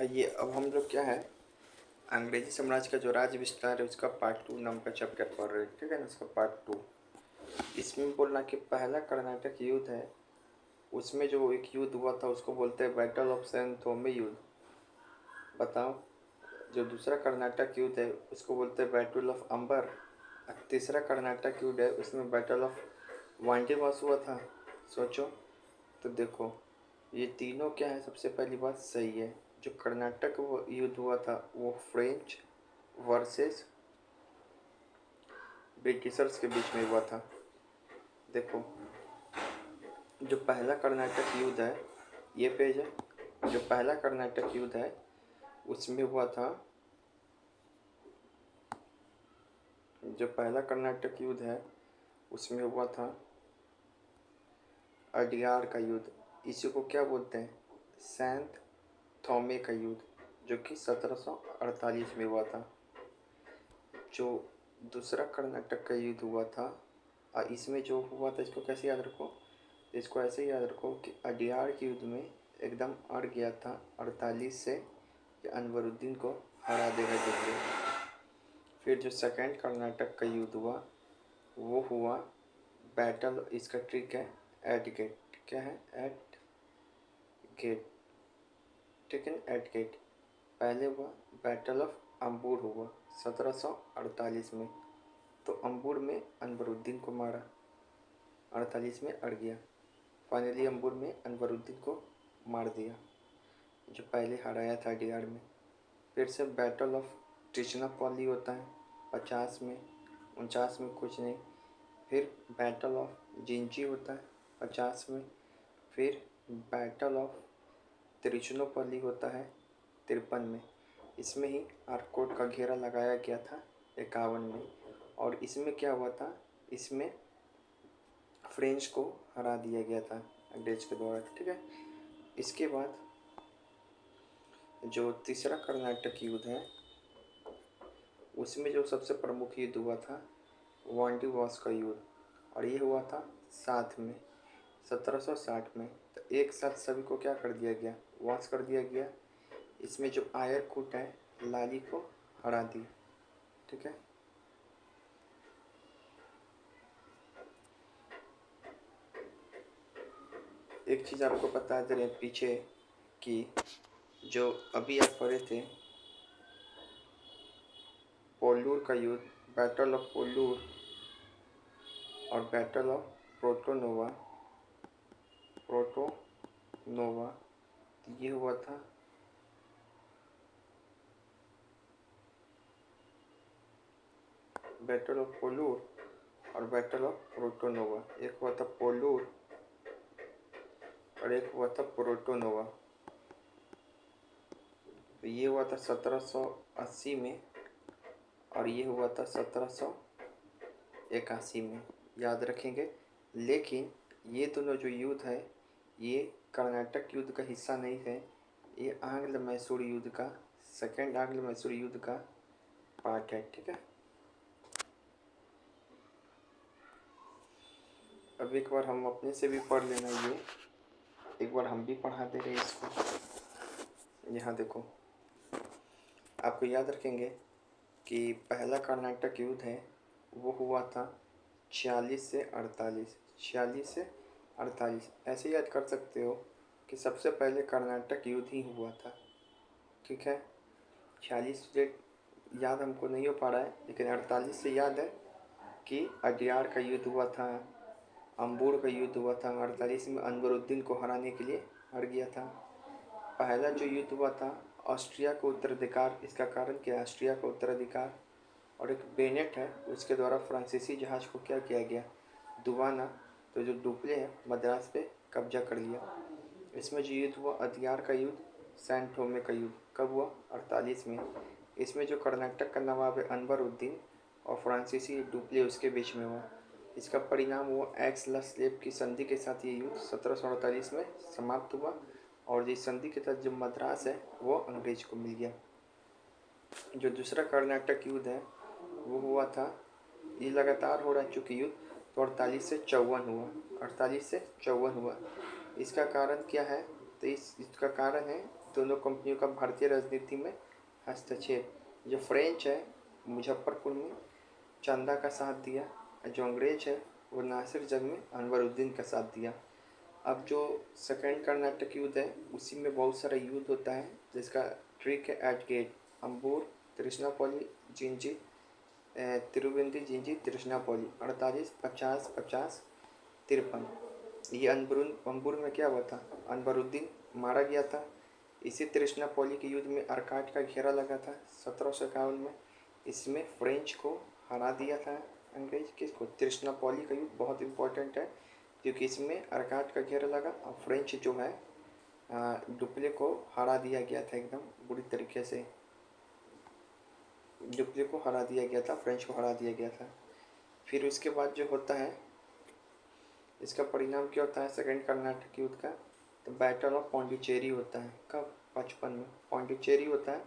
ये अब हम लोग क्या है, अंग्रेजी साम्राज्य का जो राज्य विस्तार है उसका पार्ट 2 नाम का चैप्टर पढ़ रहे हैं, ठीक है ना। उसका पार्ट 2 इसमें बोलना कि पहला कर्नाटक युद्ध है, उसमें जो एक युद्ध हुआ था उसको बोलते हैं बैटल ऑफ सैन थोमे युद्ध। बताओ, जो दूसरा कर्नाटक युद्ध है उसको बोलते हैं बैटल ऑफ अंबर। तीसरा कर्नाटक युद्ध है उसमें बैटल ऑफ वांडीवास हुआ था। सोचो तो देखो, ये तीनों क्या है, सबसे पहली बात सही है। जो कर्नाटक वो युद्ध हुआ था वो फ्रेंच वर्सेस ब्रिटिशर्स के बीच में हुआ था। देखो, जो पहला कर्नाटक युद्ध है, ये पेज है। जो पहला कर्नाटक युद्ध है उसमें हुआ था, जो पहला कर्नाटक युद्ध है उसमें हुआ था अडियार का युद्ध। इसी को क्या बोलते हैं, सैंत थोमे का युद्ध, जो कि 1748 में हुआ था। जो दूसरा कर्नाटक का युद्ध हुआ था, इसमें जो हुआ था इसको कैसे याद रखो, इसको ऐसे याद रखो कि अडियार के युद्ध में एकदम अड़ गया था 48 से कि अनवरुद्दीन को हरा देगा दिल्ली। फिर जो सेकंड कर्नाटक का युद्ध हुआ वो हुआ बैटल, इसका ट्रिक है एट गेट। क्या है, एट गेट, ठीक है, एट गेट। पहले हुआ बैटल ऑफ अम्बूर हुआ 1748 में, तो अम्बूर में अनवरुद्दीन को मारा, 48 में अड़ गया। फाइनली अम्बूर में अनवरुद्दीन को मार दिया, जो पहले हराया था डियार में। फिर से बैटल ऑफ ट्रिचनापॉली होता है 50 में, 49 में कुछ नहीं। फिर बैटल ऑफ जिंजी होता है 50 में। फिर बैटल ऑफ तिरुचिरापल्ली होता है 53 में। इसमें ही आर्कोट का घेरा लगाया गया था 51 में। और इसमें क्या हुआ था, इसमें फ्रेंच को हरा दिया गया था अंग्रेज के द्वारा, ठीक है। इसके बाद जो तीसरा कर्नाटक युद्ध है उसमें जो सबसे प्रमुख युद्ध हुआ था वांडीवास का युद्ध, और ये हुआ था 7 में, 1760 में। तो एक साथ सभी को क्या कर दिया गया, वास कर दिया गया। इसमें जो आयरकुट है लाली को हरा दी, ठीक है। एक चीज़ आपको बता दे रहे हैं पीछे कि जो अभी आप पढ़े थे पोल्लूर का युद्ध, बैटल ऑफ पोल्लूर और बैटल ऑफ प्रोटोनोवा, प्रोटोनोवा, ये हुआ था बैटल ऑफ पोल्लूर और बैटल ऑफ प्रोटोनोवा। एक हुआ था पोल्लूर और एक हुआ था प्रोटोनोवा। तो ये हुआ था 1780 में और ये हुआ था 1781 में, याद रखेंगे। लेकिन ये दोनों जो युद्ध है ये कर्नाटक युद्ध का हिस्सा नहीं है, ये आंग्ल मैसूर युद्ध का, सेकेंड आंग्ल मैसूर युद्ध का पार्ट है, ठीक है। अब एक बार हम अपने से भी पढ़ लेना, ये एक बार हम भी पढ़ा दे रहे हैं इसको। यहाँ देखो, आपको याद रखेंगे कि पहला कर्नाटक युद्ध है वो हुआ था 46 से 48, 46 से 48 ऐसे याद कर सकते हो कि सबसे पहले कर्नाटक युद्ध ही हुआ था, ठीक है। 46 डेट याद हमको नहीं हो पा रहा है, लेकिन 48 से याद है कि अडियार का युद्ध हुआ था, अम्बूर का युद्ध हुआ था। 48 में अनवरुद्दीन को हराने के लिए हट गया था। पहला जो युद्ध हुआ था ऑस्ट्रिया को उत्तराधिकार, इसका कारण क्या है, ऑस्ट्रिया का उत्तराधिकार। और एक बेनेट है उसके द्वारा फ्रांसीसी जहाज़ को क्या किया गया, डुबाना। तो जो डुप्ले है मद्रास पे कब्जा कर लिया। इसमें जो युद्ध हुआ अदियार का युद्ध, सैन थोमे का युद्ध कब हुआ, 48 में। इसमें जो कर्नाटक का नवाब है अनवरुद्दीन और फ्रांसीसी डुप्ले उसके बीच में हुआ। इसका परिणाम हुआ एक्स ला स्लेब की संधि के साथ ये युद्ध 1748 में समाप्त हुआ। और इस संधि के तहत जो मद्रास है वो अंग्रेज को मिल गया। जो दूसरा कर्नाटक युद्ध है वो हुआ था, ये लगातार हो रहा है चूँकि युद्ध, तो 48 से 54 हुआ, 48 से 54 हुआ। इसका कारण क्या है, तो इसका कारण है दोनों कंपनियों का भारतीय राजनीति में हस्तक्षेप। जो फ्रेंच है मुजफ्फरपुर में चंदा का साथ दिया, जो अंग्रेज है वो नासिर जंग में अनवरुद्दीन का साथ दिया। अब जो सेकेंड कर्नाटक युद्ध है उसी में बहुत सारा युद्ध होता है, जिसका ट्रिक है एट गेट, अम्बूर, त्रिशनापल्ली, जिंजी, तिरुवेंदी जिंजी, त्रिशनापल्ली, 48, 50, 50, 53। ये अम्बूर में क्या हुआ था, अनवरुद्दीन मारा गया था। इसी त्रिशनापल्ली के युद्ध में अर्काट का घेरा लगा था 1751 में। इसमें फ्रेंच को हरा दिया था अंग्रेज। किसको, त्रिशनापल्ली का युद्ध बहुत इंपॉर्टेंट है क्योंकि इसमें अर्काट का घेरा लगा और फ्रेंच जो है डुप्ले को हरा दिया गया था एकदम बुरी तरीके से। डुप्ले को हरा दिया गया था, फ्रेंच को हरा दिया गया था। फिर उसके बाद जो होता है इसका परिणाम क्या होता है सेकेंड कर्नाटक युद्ध का, तो बैटल ऑफ पौंडीचेरी होता है। कब, 55 में पौंडीचेरी होता है।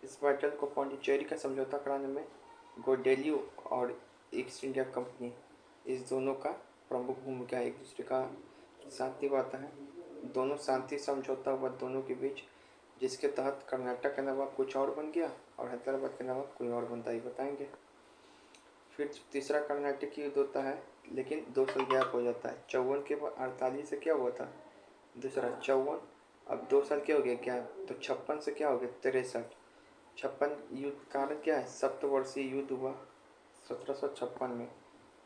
इस बैटल को पौंडीचेरी का समझौता कराने में गोडेलियो और ईस्ट इंडिया कंपनी इस दोनों का प्रमुख भूमिका एक दूसरे का साथ निभाता है। दोनों शांति समझौता हुआ दोनों के बीच, जिसके तहत कर्नाटक का नवाब कुछ और बन गया और हैदराबाद का नवाब कोई और बनता ही बताएंगे। फिर तीसरा कर्नाटक युद्ध होता है लेकिन 2 साल गैप हो जाता है। 54 के बाद 48 से क्या हुआ था दूसरा 54, अब 2 साल क्या हो गया गैप, तो 56 से क्या हो गया 63। 56 युद्ध कारण क्या है, सप्तवर्षीय युद्ध हुआ 1756 में।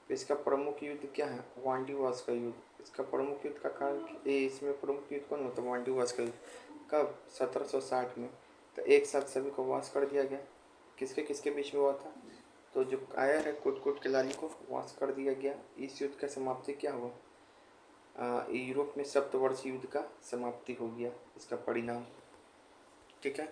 इसका प्रमुख युद्ध क्या है, वांडीवास का युद्ध। इसका प्रमुख युद्ध का कारण इसमें प्रमुख युद्ध कौन होता है, वांडीवास का युद्ध। कब, 1760 में। तो एक साथ सभी को वास कर दिया गया। किसके किसके बीच में हुआ था, तो जो आया है कुट के लाली को वास कर दिया गया। इस युद्ध का समाप्ति क्या हुआ, यूरोप में सप्तवर्षीय युद्ध का समाप्ति हो गया, इसका परिणाम। ठीक है,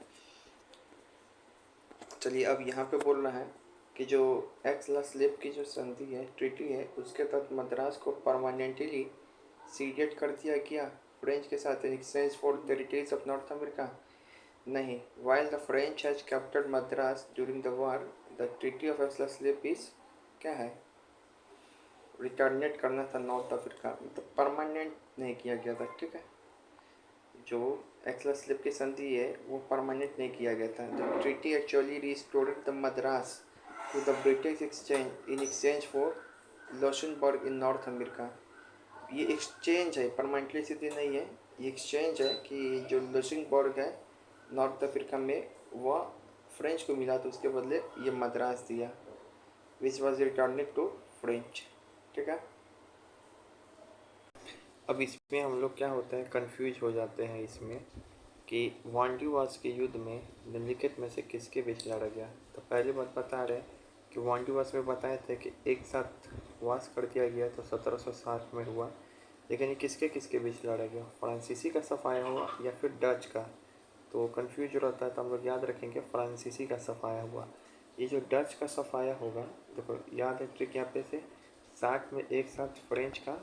चलिए अब यहाँ पे बोल रहा है कि जो एक्स-ला-स्लेब की जो संधि है, ट्रीटी है, उसके तहत मद्रास को परमानेंटली सीडेड कर दिया गया फ्रेंच के साथ in exchange for territories of North America. नहीं, while the French has captured Madras during the war, the treaty of Aix-la-Chapelle is क्या है, रिटर्नेट करना था नॉर्थ अफ्रीका, मतलब परमानेंट नहीं किया गया था। ठीक है, जो एक्स-ला-स्लेब की संधि है वो परमानेंट नहीं किया गया था। The treaty actually restored the Madras to the British exchange in exchange for Luxembourg in North America. ये एक्सचेंज है, परमानेंटली सिद्धि नहीं है, ये एक्सचेंज है कि जो लुक्सेमबर्ग है नॉर्थ अफ्रीका में वह फ्रेंच को मिला तो उसके बदले ये मद्रास दिया, विच वॉज रिटर्नेड टू फ्रेंच। ठीक है, अब इसमें हम लोग क्या होता है कंफ्यूज हो जाते हैं इसमें कि वांडीवास के युद्ध में निम्नलिखित में से किसके बीच लड़ा गया। तो पहली बात बता रहे कि वांडीवास में बताए थे कि एक साथ वास कर दिया गया तो 1760 में हुआ, लेकिन ये किसके किसके बीच लड़ा गया, फ्रांसीसी का सफाया हुआ या फिर डच का। तो कंफ्यूज रहता है, तो हम लोग याद रखेंगे फ्रांसीसी का सफाया हुआ। ये जो डच का सफाया होगा, देखो याद है ट्रिक यहाँ पे से 60 में एक साथ फ्रेंच का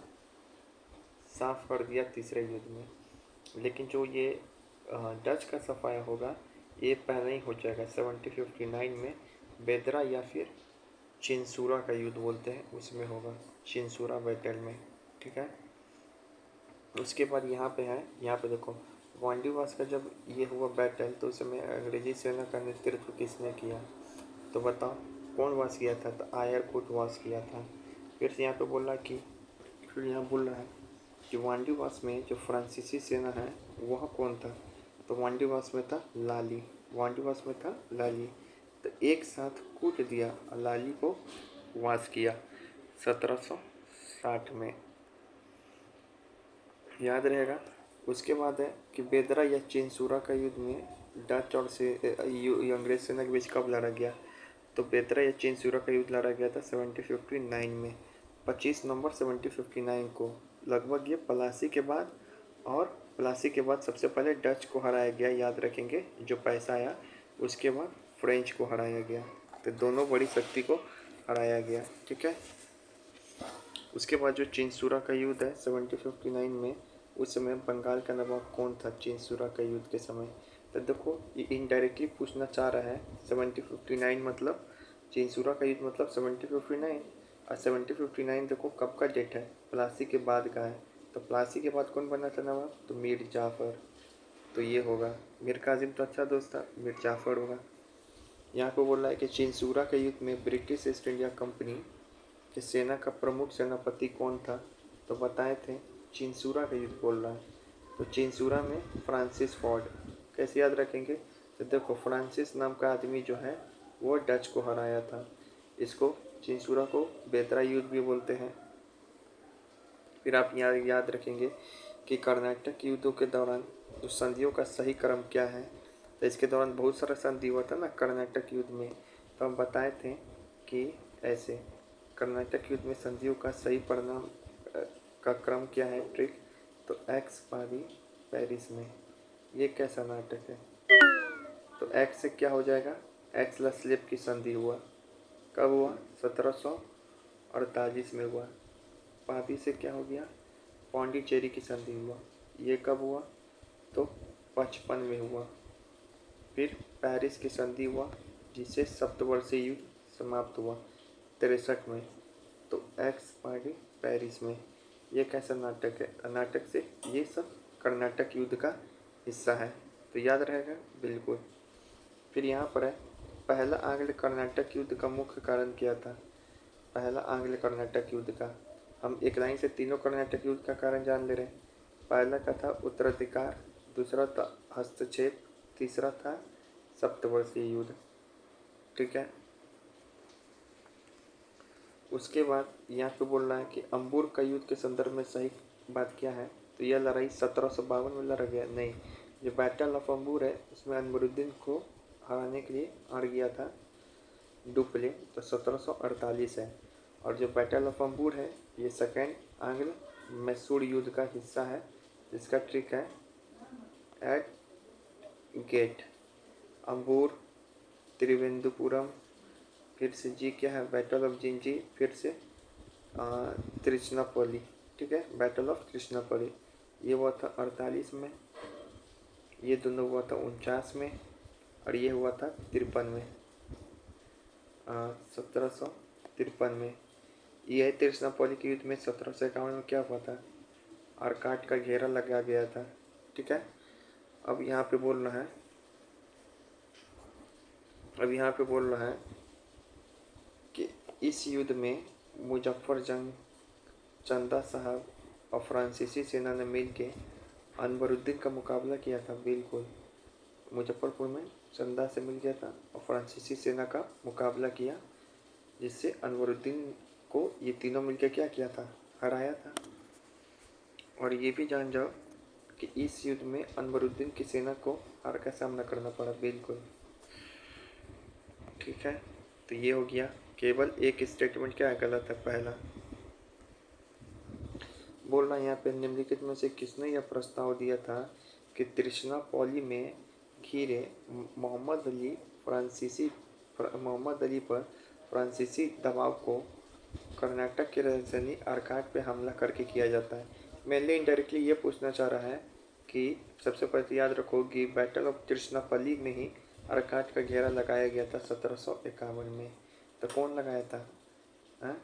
साफ कर दिया तीसरे युद्ध में, लेकिन जो ये डच का सफाया होगा ये पहले ही हो जाएगा 1759 में, बेदरा या फिर चिंसूरा का युद्ध बोलते हैं उसमें होगा, चिंसूरा बैटल में। ठीक है, उसके बाद यहाँ पे है, यहाँ पे देखो वांडीवास का जब ये हुआ बैटल तो उस समय अंग्रेजी सेना का नेतृत्व किसने किया, तो बताओ कौन वास किया था, तो आयरकुट वास किया था। फिर से यहाँ पे बोल रहा कि फिर यहाँ बोल रहा है कि वांडीवास में जो फ्रांसीसी सेना है वह कौन था, तो वांडीवास में था लाली, वांडीवास में था लाली। तो एक साथ कूट दिया और लाली को वास किया 1760 में, याद रहेगा। उसके बाद है कि बेदरा या चिंसूरा का युद्ध में डच और अंग्रेज सेना के बीच कब लड़ा गया, तो बेदरा या चिंसूरा का युद्ध लड़ा गया था 1759 में, 25 नवंबर 1759 को। लगभग ये प्लासी के बाद, और प्लासी के बाद सबसे पहले डच को हराया गया, याद रखेंगे जो पैसा आया, उसके बाद फ्रेंच को हराया गया, तो दोनों बड़ी शक्ति को हराया गया। ठीक है, उसके बाद जो चिंसूरा का युद्ध है 1759 में, उस समय बंगाल का नवाब कौन था चिंसूरा का युद्ध के समय, तो देखो ये इनडायरेक्टली पूछना चाह रहा है 1759 मतलब चिंसूरा का युद्ध मतलब 1759, और 1759 देखो कब का डेट है, प्लासी के बाद का है, तो प्लासी के बाद कौन बना था नवाब, तो मीर जाफ़र, तो ये होगा मीर कासिम तो अच्छा दोस्त था, मीर जाफर होगा। यहाँ पे बोल रहा है कि चिंसूरा के युद्ध में ब्रिटिश ईस्ट इंडिया कंपनी कि सेना का प्रमुख सेनापति कौन था? तो बताए थे चिंसूरा का युद्ध बोल रहा है। तो चिंसूरा में फ्रांसिस फोर्ड। कैसे याद रखेंगे? तो देखो, फ्रांसिस नाम का आदमी जो है वो डच को हराया था। इसको चिंसूरा को बेतरा युद्ध भी बोलते हैं। फिर आप याद रखेंगे कि कर्नाटक युद्धों के दौरान जो संधियों का सही क्रम क्या है। तो इसके दौरान बहुत सारा संधि हुआ था ना कर्नाटक युद्ध में। तो हम बताए थे कि ऐसे कर्नाटक युद्ध में संधियों का सही परिणाम का क्रम क्या है, ट्रिक। तो एक्स पारी पेरिस में। ये कैसा नाटक है? तो एक्स से क्या हो जाएगा? एक्स लस्लेब की संधि हुआ। कब हुआ? 1748 में हुआ। पापी से क्या हो गया? पौंडीचेरी की संधि हुआ। ये कब हुआ? तो 55 में हुआ। फिर पेरिस की संधि हुआ जिससे सप्तवर्षीय युद्ध समाप्त हुआ 63 में। तो एक्स पार्टी पेरिस में। ये कैसा नाटक है? नाटक से ये सब कर्नाटक युद्ध का हिस्सा है। तो याद रहेगा बिल्कुल। फिर यहाँ पर है पहला आंग्ल कर्नाटक युद्ध का मुख्य कारण क्या था? पहला आंग्ल कर्नाटक युद्ध का हम एक लाइन से तीनों कर्नाटक युद्ध का कारण जान ले रहे हैं। पहला का था उत्तराधिकार, दूसरा था हस्तक्षेप, तीसरा था सप्तवर्षीय युद्ध। ठीक है। उसके बाद यहाँ पे बोल रहा है कि अंबुर का युद्ध के संदर्भ में सही बात क्या है? तो यह लड़ाई 1752 में लड़ा गया नहीं। जो बैटल ऑफ अंबुर है उसमें अनवरुद्दीन को हराने के लिए हार गया था डुप्ले, तो 1748 है। और जो बैटल ऑफ अंबुर है ये सेकेंड आंग्ल मैसूर युद्ध का हिस्सा है जिसका ट्रिक है एट गेट। अंबुर, त्रिवेंद्रपुरम, फिर से जी क्या है बैटल ऑफ जिंजी, फिर से त्रिचनापल्ली। ठीक है, बैटल ऑफ त्रिचनापल्ली ये हुआ था 48 में, ये दोनों हुआ था 49 में, और ये हुआ था 53 में, 1753 में। यह त्रिचनापल्ली के युद्ध में 1751 में क्या हुआ था? आर्काट का घेरा लगा गया था। ठीक है। अब यहाँ पे बोल रहा है कि इस युद्ध में मुजफ्फर जंग, चंदा साहब और फ्रांसीसी सेना ने मिल के अनवरुद्दीन का मुकाबला किया था। बिल्कुल, मुजफ्फरपुर में चंदा से मिल गया था और फ्रांसीसी सेना का मुकाबला किया जिससे अनवरुद्दीन को ये तीनों मिलकर क्या किया था? हराया था। और ये भी जान जाओ कि इस युद्ध में अनवरुद्दीन की सेना को हार का सामना करना पड़ा। बिल्कुल ठीक है। तो ये हो गया। केवल एक स्टेटमेंट क्या गलत है? पहला बोलना यहाँ पे निम्नलिखित में से किसने यह प्रस्ताव दिया था कि त्रिचनापल्ली में घिरे मोहम्मद अली पर फ्रांसीसी दबाव को कर्नाटक की राजधानी आर्काट पे हमला करके किया जाता है। मेनली इनडायरेक्टली ये पूछना चाह रहा है कि सबसे पहले याद रखो कि बैटल ऑफ त्रिचनापल्ली में ही आर्काट का घेरा लगाया गया था 1751 में। तो कौन लगाया था? हाँ,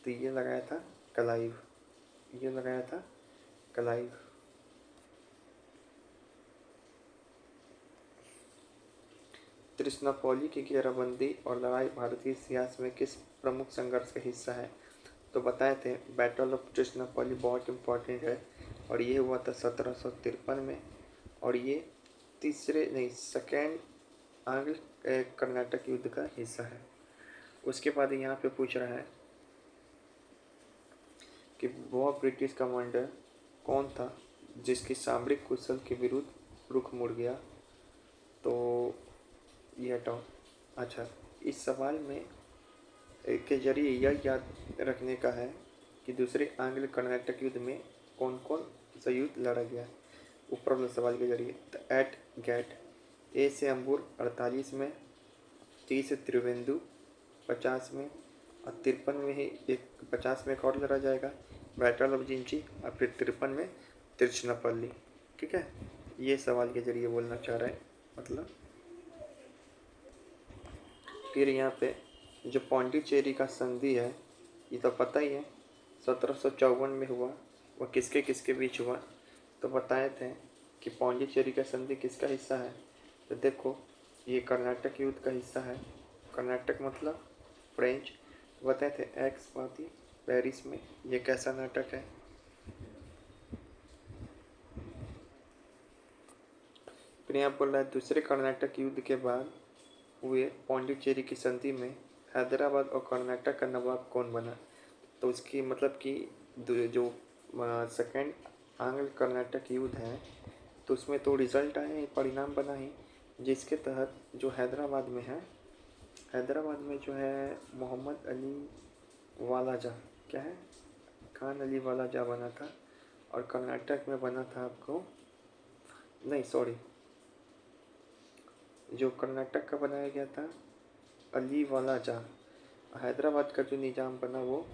तो ये लगाया था क्लाइव। ये लगाया था क्लाइव। त्रिचनापल्ली की घेराबंदी और लड़ाई भारतीय इतिहास में किस प्रमुख संघर्ष का हिस्सा है? तो बताए थे बैटल ऑफ त्रिचनापल्ली बहुत इम्पोर्टेंट है और ये हुआ था 1753 में, और ये सेकेंड आंग्ल कर्नाटक युद्ध का हिस्सा है। उसके बाद यहाँ पे पूछ रहा है कि वह ब्रिटिश कमांडर कौन था जिसकी सामरिक कुशल के विरुद्ध रुख मुड़ गया? तो ये हटाओ। अच्छा, इस सवाल में के जरिए यह याद रखने का है कि दूसरे आंग्ल कर्नाटक युद्ध में कौन कौन सा युद्ध लड़ा गया ऊपर वाले सवाल के जरिए। तो एट गेट, ए से अंबुर 48 में, टी से त्रिवेंदु 50 में, और 53 में ही 50 में एक और लड़ा जाएगा बैटल ऑफ जिंची, और फिर 53 में त्रिचनापल्ली। ठीक है, ये सवाल के जरिए बोलना चाह रहा है मतलब। फिर यहाँ पे जो पौंडीचेरी का संधि है ये तो पता ही है 1754 में हुआ। वह किसके किसके बीच हुआ? तो बताए थे कि पौंडीचेरी का संधि किसका हिस्सा है? तो देखो, ये कर्नाटक युद्ध का हिस्सा है। कर्नाटक मतलब फ्रेंच। बताए थे एक्स पाती पेरिस में, ये कैसा नाटक है। फिर यहाँ बोल रहा है दूसरे कर्नाटक युद्ध के बाद हुए पौंडीचेरी की संधि में हैदराबाद और कर्नाटक का नवाब कौन बना। तो उसकी मतलब कि जो सेकेंड आंग्ल कर्नाटक युद्ध है, तो उसमें तो रिजल्ट आए, परिणाम बना ही, जिसके तहत जो हैदराबाद में है, हैदराबाद में जो है मोहम्मद अली वालाजा, क्या है, खान अली वालाजा बना था। और कर्नाटक में बना था आपको, नहीं सॉरी, जो कर्नाटक का बनाया गया था अली वालाजा। हैदराबाद का जो निज़ाम बना वो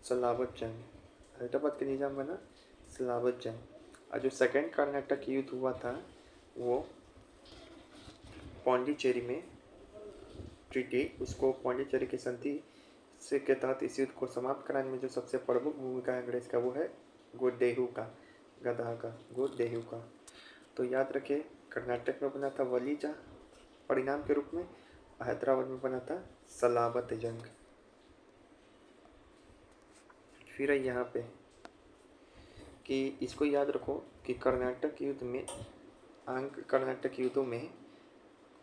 सलावत जंग, हैदराबाद का निज़ाम बना सलावत जंग। और जो सेकेंड कर्नाटक युद्ध हुआ था वो पौंडीचेरी में ट्रीटी, उसको पौंडीचेरी की संधि से के तहत इस युद्ध को समाप्त कराने में जो सबसे प्रमुख भूमिका है अंग्रेज का, वो है गोडेहू का, गधा का, गोडेहू का। तो याद रखिए, कर्नाटक में बना था वलीजा परिणाम के रूप में, हैदराबाद में बना था सलावत जंग। फिर है यहाँ पे कि इसको याद रखो कि कर्नाटक युद्ध में कर्नाटक युद्धों में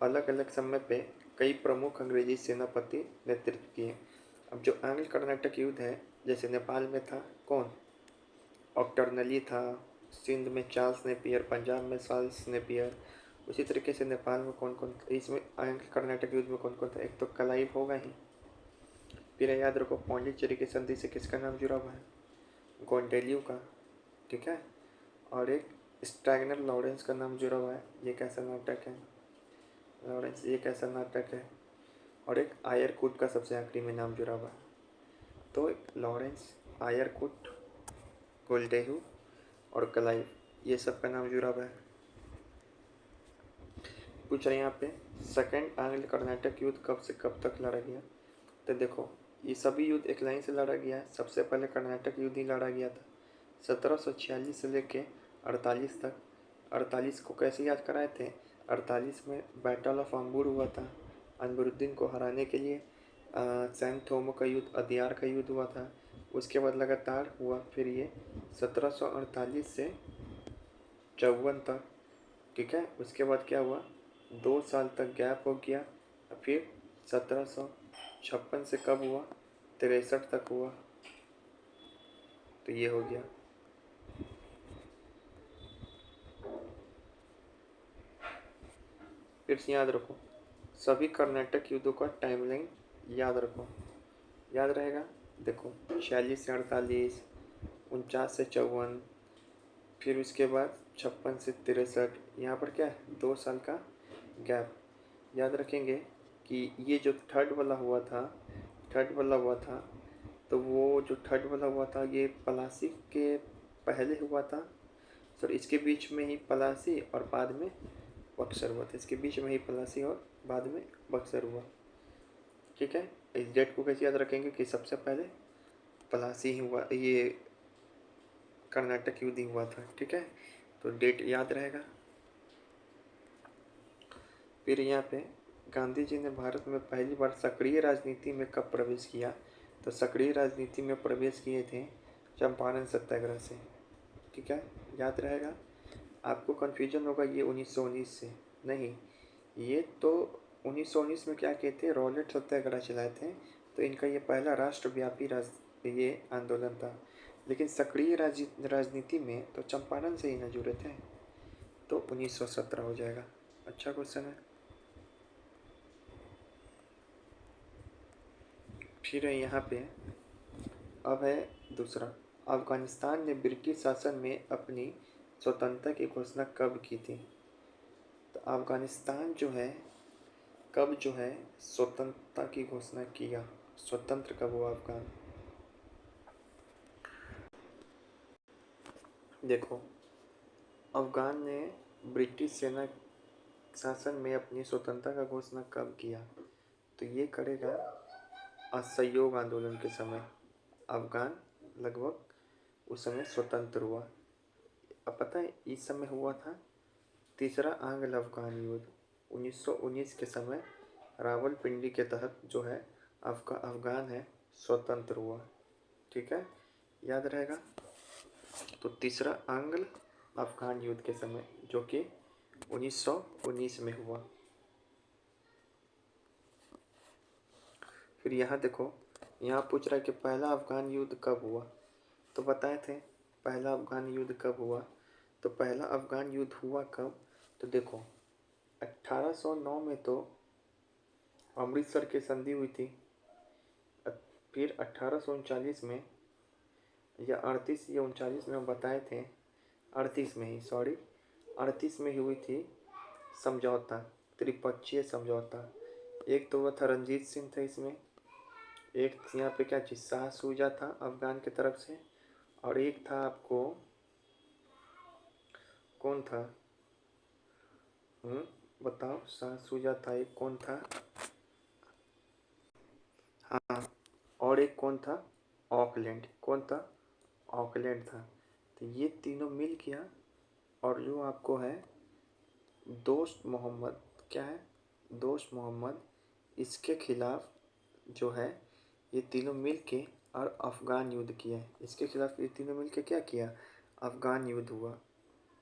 अलग अलग समय पे कई प्रमुख अंग्रेजी सेनापति नेतृत्व किए। अब जो आंग्ल कर्नाटक युद्ध है, जैसे नेपाल में था कौन, ऑक्टर्नली था, सिंध में चार्ल्स नेपियर, पंजाब में चार्ल्स नेपियर। उसी तरीके से नेपाल में कौन कौन, इसमें आंग्ल कर्नाटक युद्ध में कौन कौन था, एक तो क्लाइव होगा ही। फिर याद रखो पौंडीचेरी की संधि से किसका नाम जुड़ा हुआ है, गोंडेलियो का, ठीक है। और एक स्टैगनर लॉरेंस का नाम जुड़ा हुआ है, ये कैसा नाटक है, लॉरेंस ये कैसा नाटक है। और एक आयरकुट का सबसे आखिरी में नाम जुड़ा हुआ है। तो लॉरेंस, आयरकुट, गोल्डेहू और क्लाइव, ये सब का नाम जुड़ा हुआ है। पूछ रहे हैं यहाँ पे सेकेंड आंग्ल कर्नाटक युद्ध कब से कब तक लड़ा गया। तो देखो, ये सभी युद्ध एक लाइन से लड़ा गया है। सबसे पहले कर्नाटक युद्ध ही लड़ा गया था 1746 से लेके 48 तक। 48 को कैसे याद कराए थे, 48 में बैटल ऑफ अम्बूर हुआ था, अनबरुद्दीन को हराने के लिए। सैन थोमो का युद्ध, अदियार का युद्ध हुआ था। उसके बाद लगातार हुआ फिर ये 1748 से 54 तक, ठीक है। उसके बाद क्या हुआ, 2 साल तक गैप हो गया। फिर 1756 से कब हुआ, 63 तक हुआ। तो ये हो गया। फिर से याद रखो, सभी कर्नाटक युद्धों का टाइमलाइन याद रखो, याद रहेगा। देखो 46 से 48, 49 से 54, फिर उसके बाद 56 से 63, यहाँ पर क्या है 2 साल का गैप। याद रखेंगे कि ये जो थर्ड वाला हुआ था, थर्ड वाला हुआ था, तो वो जो थर्ड वाला हुआ था ये पलासी के पहले हुआ था। सर इसके बीच में ही पलासी और बाद में बक्सर हुआ था, इसके बीच में ही पलासी और बाद में बक्सर हुआ, ठीक है। इस डेट को कैसे याद रखेंगे कि सबसे पहले पलासी ही हुआ, ये कर्नाटक युद्ध ही हुआ था, ठीक है। तो डेट याद रहेगा। फिर यहाँ पे गांधी जी ने भारत में पहली बार सक्रिय राजनीति में कब प्रवेश किया। तो सक्रिय राजनीति में प्रवेश किए थे चंपारण सत्याग्रह से, ठीक है, याद रहेगा। आपको कन्फ्यूजन होगा ये 1919 से, नहीं, ये तो 1919 में क्या कहते हैं, रॉलेट सत्याग्रह चलाए थे। तो इनका ये पहला राष्ट्रव्यापी ये आंदोलन था। लेकिन सक्रिय राजनीति में तो चंपारण से ही न जुड़े थे, तो 1917 हो जाएगा। अच्छा क्वेश्चन है। फिर है यहाँ पे, अब है दूसरा, अफगानिस्तान ने ब्रिटिश शासन में अपनी स्वतंत्रता की घोषणा कब की थी। तो अफगानिस्तान जो है कब जो है स्वतंत्रता की घोषणा किया, स्वतंत्र कब हुआ अफगान। देखो, अफगान ने ब्रिटिश सेना शासन में अपनी स्वतंत्रता का घोषणा कब किया। तो ये करेगा असहयोग आंदोलन के समय। अफगान लगभग उस समय स्वतंत्र हुआ। अब पता है इस समय हुआ था तीसरा आंग्ल अफगान युद्ध। 1919 के समय रावलपिंडी के तहत जो है अफ़गान है स्वतंत्र हुआ। ठीक है, याद रहेगा। तो तीसरा आंग्ल अफ़गान युद्ध के समय जो कि 1919 में हुआ। फिर यहाँ देखो, यहाँ पूछ रहा है कि पहला अफ़गान युद्ध कब हुआ। तो बताए थे पहला अफ़गान युद्ध कब हुआ। तो पहला अफ़गान युद्ध हुआ कब, तो देखो 1809 में तो अमृतसर की संधि हुई थी। फिर 1839 में या 38 या 39 में हम बताए थे, 38 में ही, सॉरी 38 में ही हुई थी समझौता, त्रिपक्षीय समझौता। एक तो वह था रंजीत सिंह था इसमें, एक यहाँ पे क्या चीज़ शाह सूजा था अफ़गान की तरफ से, और एक था आपको कौन था, बताओ, शाह सूजा था, एक कौन था, हाँ, और एक कौन था, ऑकलैंड। कौन था, ऑकलैंड था। तो ये तीनों मिल गया, और जो आपको है दोस्त मोहम्मद, क्या है, दोस्त मोहम्मद, इसके खिलाफ जो है ये तीनों मिल के और अफ़गान युद्ध किया है। इसके खिलाफ ये तीनों मिल के क्या किया, अफ़गान युद्ध हुआ।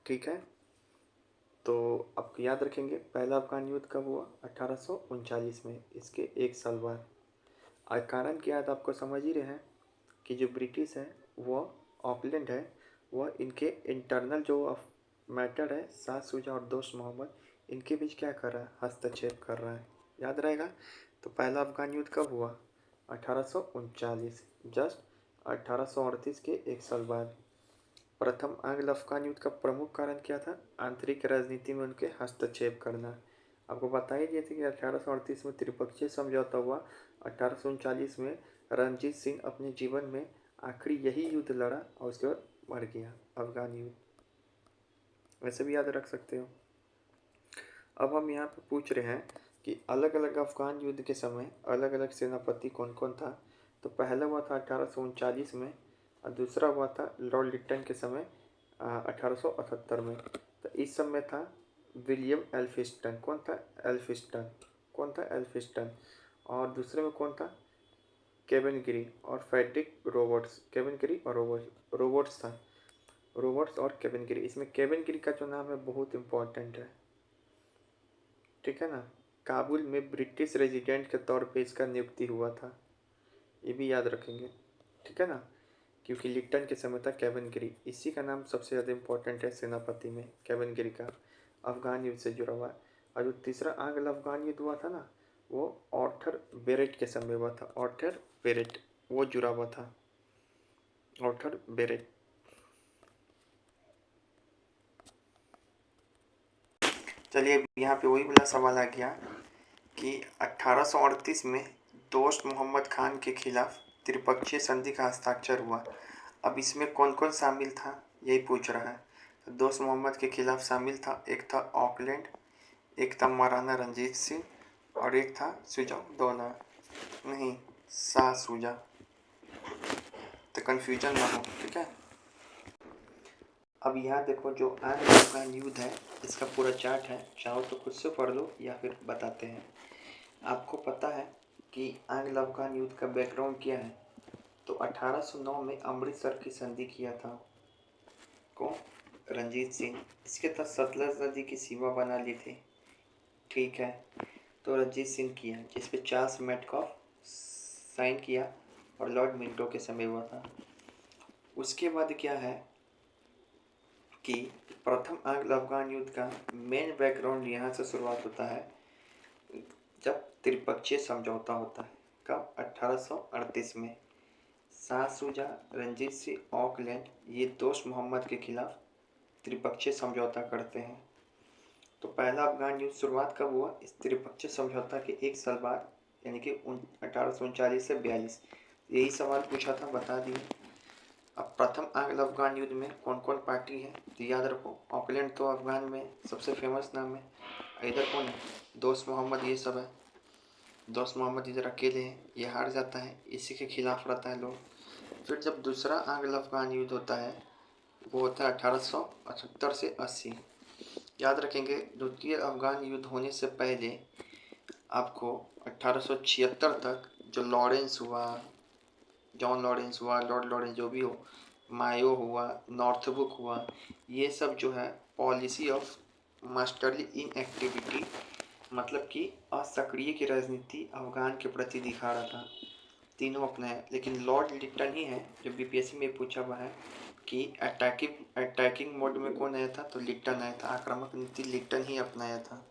ठीक है, तो अब याद रखेंगे पहला अफ़गान युद्ध कब हुआ, 1839 में, इसके एक साल बाद। और कारण क्या है तो आपको समझ ही रहे हैं कि जो ब्रिटिश है वो ऑकलैंड है, वह इनके इंटरनल जो मैटर है, शाह सूजा और दोस्त मोहम्मद, इनके बीच क्या कर रहा है, हस्तक्षेप कर रहा है। याद रहेगा। तो पहला अफ़गान युद्ध कब हुआ, 1839, जस्ट 1838 के एक साल बाद। प्रथम आंग्ल अफ़गान युद्ध का प्रमुख कारण क्या था, आंतरिक राजनीति में उनके हस्तक्षेप करना। आपको बता ही दिए थे कि 1838 में त्रिपक्षीय समझौता हुआ, 1839 में रणजीत सिंह अपने जीवन में आखिरी यही युद्ध लड़ा और उसके बाद मर गया, अफ़गान युद्ध। वैसे भी याद रख सकते हो। अब हम यहाँ पे पूछ रहे हैं कि अलग अलग अफ़गान युद्ध के समय अलग अलग सेनापति कौन कौन था। तो पहला हुआ था 1839 में, और दूसरा हुआ था लॉर्ड लिटन के समय 1878 में। तो इस समय था विलियम एल्फिंस्टन। कौन था, एल्फिंस्टन। कौन था, एल्फिंस्टन। और दूसरे में कौन था, केवेनगिरी और फ्रेडरिक रॉबर्ट्स। केवेनगिरी और रॉबर्ट्स था, रॉबर्ट्स और केवेनगिरी। इसमें केवेनगिरी का जो नाम है बहुत इम्पोर्टेंट है। ठीक है ना, काबुल में ब्रिटिश रेजिडेंट के तौर पे इसका नियुक्ति हुआ था, ये भी याद रखेंगे। ठीक है ना, क्योंकि लिटन के समय था केवेनगिरी, इसी का नाम सबसे ज़्यादा इम्पोर्टेंट है सेनापति में, केवेनगिरी का, अफ़गान युद्ध से जुड़ा हुआ है। और जो तीसरा आंग्ल अफ़गान युद्ध हुआ था ना, वो आर्थर बेरेट के समय हुआ था। आर्थर बेरेट, वो जुड़ा हुआ था, आर्थर बेरेट। चलिए, यहाँ पे वही वाला सवाल आ गया कि 1838 में दोस्त मोहम्मद खान के खिलाफ त्रिपक्षीय संधि का हस्ताक्षर हुआ। अब इसमें कौन कौन शामिल था, यही पूछ रहा है। तो दोस्त मोहम्मद के खिलाफ शामिल था, एक था ऑकलैंड, एक था महाराणा रंजीत सिंह, और एक था सुजाउद्दौला, नहीं, शाह सूजा। तो कन्फ्यूजन ना हो, ठीक है। अब यहाँ देखो, जो आंग्ल अफ़गान युद्ध है इसका पूरा चार्ट है, चाहो तो खुद से पढ़ लो या फिर बताते हैं। आपको पता है कि आंग्ल अफ़गान युद्ध का बैकग्राउंड क्या है। तो 1809 में अमृतसर की संधि किया था, कौन, रंजीत सिंह। इसके तहत सतलज नदी की सीमा बना ली थी। ठीक है, तो रंजीत सिंह किया, जिस पे चार्ल्स मेटकॉफ साइन किया और लॉर्ड मिंटो के समय हुआ था। उसके बाद क्या है कि प्रथम आंग्ल अफ़गान युद्ध का मेन बैकग्राउंड यहाँ से शुरुआत होता है, जब त्रिपक्षीय समझौता होता है। कब, 1838 में। शाह सूजा, रंजीत सिंह, ऑकलैंड, ये दोस्त मोहम्मद के खिलाफ त्रिपक्षीय समझौता करते हैं। तो पहला अफ़गान युद्ध शुरुआत कब हुआ, इस त्रिपक्षीय समझौता के एक साल बाद, यानी कि 1839 से 42। यही सवाल पूछा था, बता दिए। अब प्रथम आंग्ल अफ़गान युद्ध में कौन कौन पार्टी है, तो याद रखो, ऑकलैंड तो अफ़गान में सबसे फेमस नाम है। इधर कौन है, दोस्त मोहम्मद, ये सब है। दोस्त मोहम्मद इधर अकेले हैं, ये हार जाता है, इसी के खिलाफ रहता है लोग। फिर जब दूसरा आंग्ल अफ़गान युद्ध होता है, वो होता है 1878 से 80। याद रखेंगे द्वितीय अफ़गान युद्ध होने से पहले आपको 1876 तक जो लॉरेंस हुआ, जॉन लॉरेंस हुआ, लॉर्ड लॉरेंस जो भी हो, मायो हुआ, नॉर्थबुक हुआ, ये सब जो है पॉलिसी ऑफ मास्टरली इनएक्टिविटी मतलब कि असक्रिय की राजनीति अफ़गान के प्रति दिखा रहा था। तीनों अपनाए, लेकिन लॉर्ड लिटन ही है जो बीपीएससी में पूछा हुआ है कि अटैकिंग मोड में कौन आया था, तो लिटन आया था। आक्रामक नीति लिटन ही अपनाया था।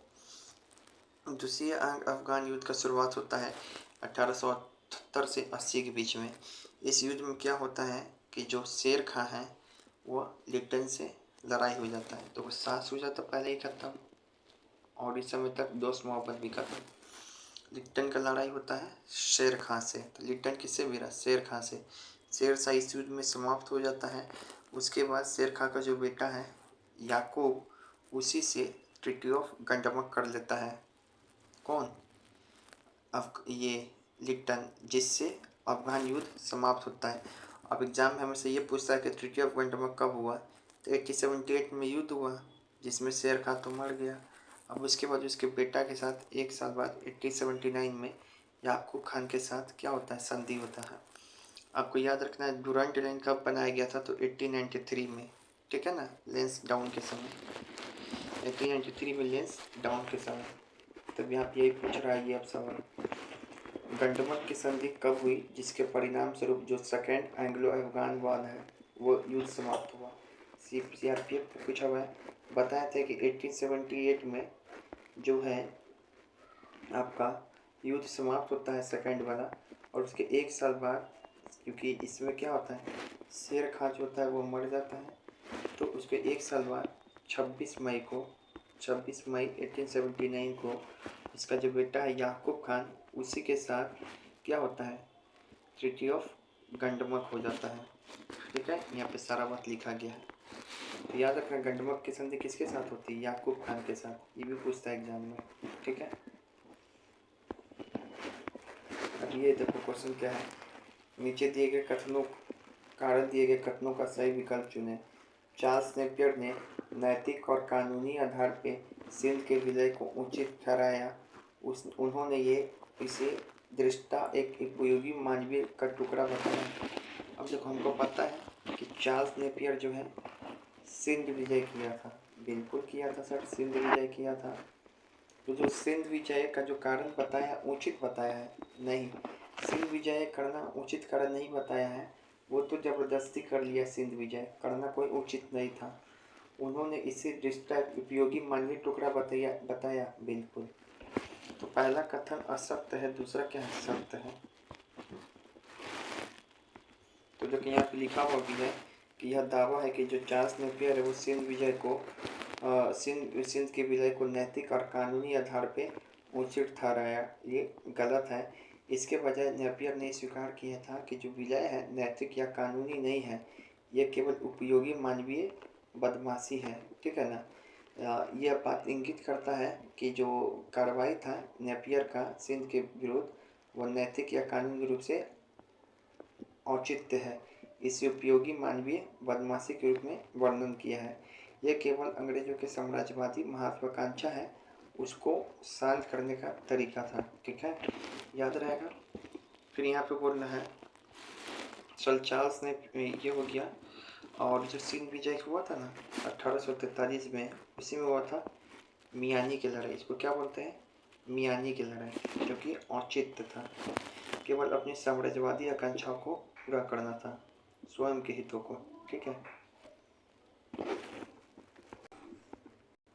दूसरी अफ़गान युद्ध का शुरुआत होता है 1878 से 80 के बीच में। इस युद्ध में क्या होता है कि जो शेर खां है वो लिटन से लड़ाई हो जाता है, तो वो सास हो जाता पहले ही खत्म, और इस समय तक दोस्त मोहब्बत भी खत्म। लिटन का लड़ाई होता है शेर खां से, तो लिटन किससे भिड़ा, शेर खां से। शेर शाह इस युद्ध में समाप्त हो जाता है। उसके बाद शेर खां का जो बेटा है याकूब, उसी से ट्रीटी ऑफ गंडमक कर लेता है। कौन, ये लिटन, जिससे अफ़गान युद्ध समाप्त होता है। अब एग्जाम में हमें ये पूछता है कि ट्रीटी ऑफ गंडमक कब हुआ, तो 1878 में युद्ध हुआ जिसमें शेर खां तो मर गया। अब उसके बाद उसके बेटा के साथ एक साल बाद 1879 में याकूब खान के साथ क्या होता है, संधि होता है। आपको याद रखना है डुरांड लाइन कब बनाया गया था, तो 1893 में, ठीक है ना, लेंस डाउन के समय, 1893 में लेंस डाउन के समय। तब यहाँ पे यही पूछ रहा है ये अब सवाल, गंडमक की संधि कब हुई जिसके परिणाम स्वरूप जो सेकेंड एंग्लो अफगान वार है वो युद्ध समाप्त हुआ। सीआरपीएफ में पूछा हुआ है। बताया था कि 1878 में जो है आपका युद्ध समाप्त होता है सेकेंड वाला, और उसके एक साल बाद, क्योंकि इसमें क्या होता है शेर खां जो होता है वो मर जाता है, तो उसके एक साल बाद 26 मई 1879 को इसका जो बेटा है याकूब खान, उसी के साथ क्या होता है, ट्रीटी ऑफ गंडमक हो जाता है। ठीक है, यहाँ पे सारा बात लिखा गया है, तो याद रखना गंडमक की संधि किसके साथ होती है, याकूब खान के साथ। ये भी पूछता है एग्जाम में, ठीक है। अब ये देखो क्वेश्चन क्या है, नीचे दिए गए कथनों कारण दिए गए कथनों का सही विकल्प चुनें। चार्ल्स नेपियर ने नैतिक और कानूनी आधार पे सिंध के विलय को उचित ठहराया। उन्होंने इसे दृष्टा एक उपयोगी मानवीय का टुकड़ा बताया। अब देखो हमको पता है कि चार्ल्स नेपियर जो है सिंध विजय किया था, बिल्कुल किया था सर, सिंध विजय किया था। तो जो सिंध विजय का जो कारण बताया उचित बताया है, नहीं, सिंध विजय करना उचित कारण नहीं बताया है, वो तो जबरदस्ती कर लिया। सिंध विजय करना कोई उचित नहीं था। उन्होंने इसे दृष्टा उपयोगी मानवीय टुकड़ा बताया बिल्कुल। तो पहला कथन असत्य है, दूसरा क्या है, सत्य है। तो जो कि यहाँ पे लिखा हुआ भी है कि यह दावा है कि जो चार्ल्स नेपियर है वो सिंध के विलय को नैतिक और कानूनी आधार पे उचित ठहराया, ये गलत है। इसके बजाय नेपियर ने स्वीकार किया था कि जो विलय है नैतिक या कानूनी नहीं है, यह केवल उपयोगी मानवीय बदमाशी है, ठीक है ना। यह बात इंगित करता है कि जो कार्रवाई था नेपियर का सिंध के विरुद्ध, वह नैतिक या कानूनी रूप से औचित्य है। इसे उपयोगी मानवीय बदमाशी के रूप में वर्णन किया है। यह केवल अंग्रेजों के साम्राज्यवादी महत्वाकांक्षा है, उसको शांत करने का तरीका था, ठीक है, याद रहेगा। फिर यहाँ पे बोलना है सर चार्ल्स ने, ये हो गया। और जो सिंध विजय हुआ था ना 1843 में, उसी में हुआ था मियानी की लड़ाई। इसको क्या बोलते हैं, मियानी की लड़ाई, जो कि औचित्य था, केवल अपनी साम्राज्यवादी आकांक्षाओं को पूरा करना था, स्वयं के हितों को, ठीक है।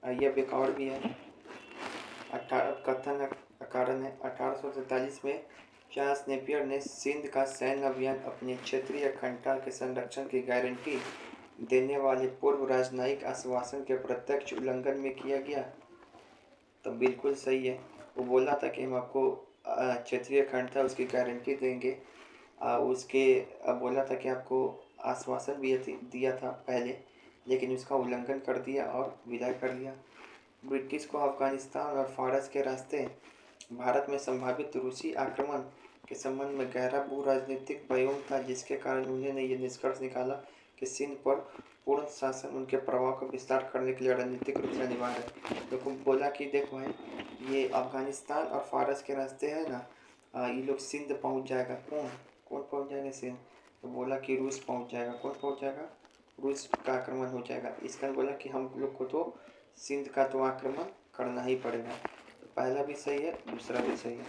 यह एक और भी है, कथन कारण है 1843 में चार्ल्स नेपियर ने सिंध का सैन्य अभियान अपनी क्षेत्रीय अखंडता के संरक्षण की गारंटी देने वाले पूर्व राजनयिक आश्वासन के प्रत्यक्ष उल्लंघन में किया गया। तो बिल्कुल सही है, वो बोला था कि हम आपको क्षेत्रीय अखंडता उसकी गारंटी देंगे, उसके बोला था कि आपको आश्वासन भी दिया था पहले, लेकिन उसका उल्लंघन कर दिया और विदा कर लिया। ब्रिटिश को अफगानिस्तान और फारस के रास्ते भारत में संभावित रूसी आक्रमण के संबंध में गहरा भू राजनीतिक भ्रम था, जिसके कारण उन्होंने ये निष्कर्ष निकाला कि सिंध पर पूर्ण शासन उनके प्रभाव का विस्तार करने के लिए रणनीतिक रूप से अनिवार्य है। तो बोला कि देखो भाई, ये अफगानिस्तान और फारस के रास्ते है ना, ये लोग सिंध पहुंच जाएगा। कौन कौन पहुंच जाएगा सिंध? तो बोला कि रूस पहुंच जाएगा। कौन पहुंच जाएगा? रूस का आक्रमण हो जाएगा। इसका बोला कि हम लोग को तो सिंध का तो आक्रमण करना ही पड़ेगा। तो पहला भी सही है, दूसरा भी सही है।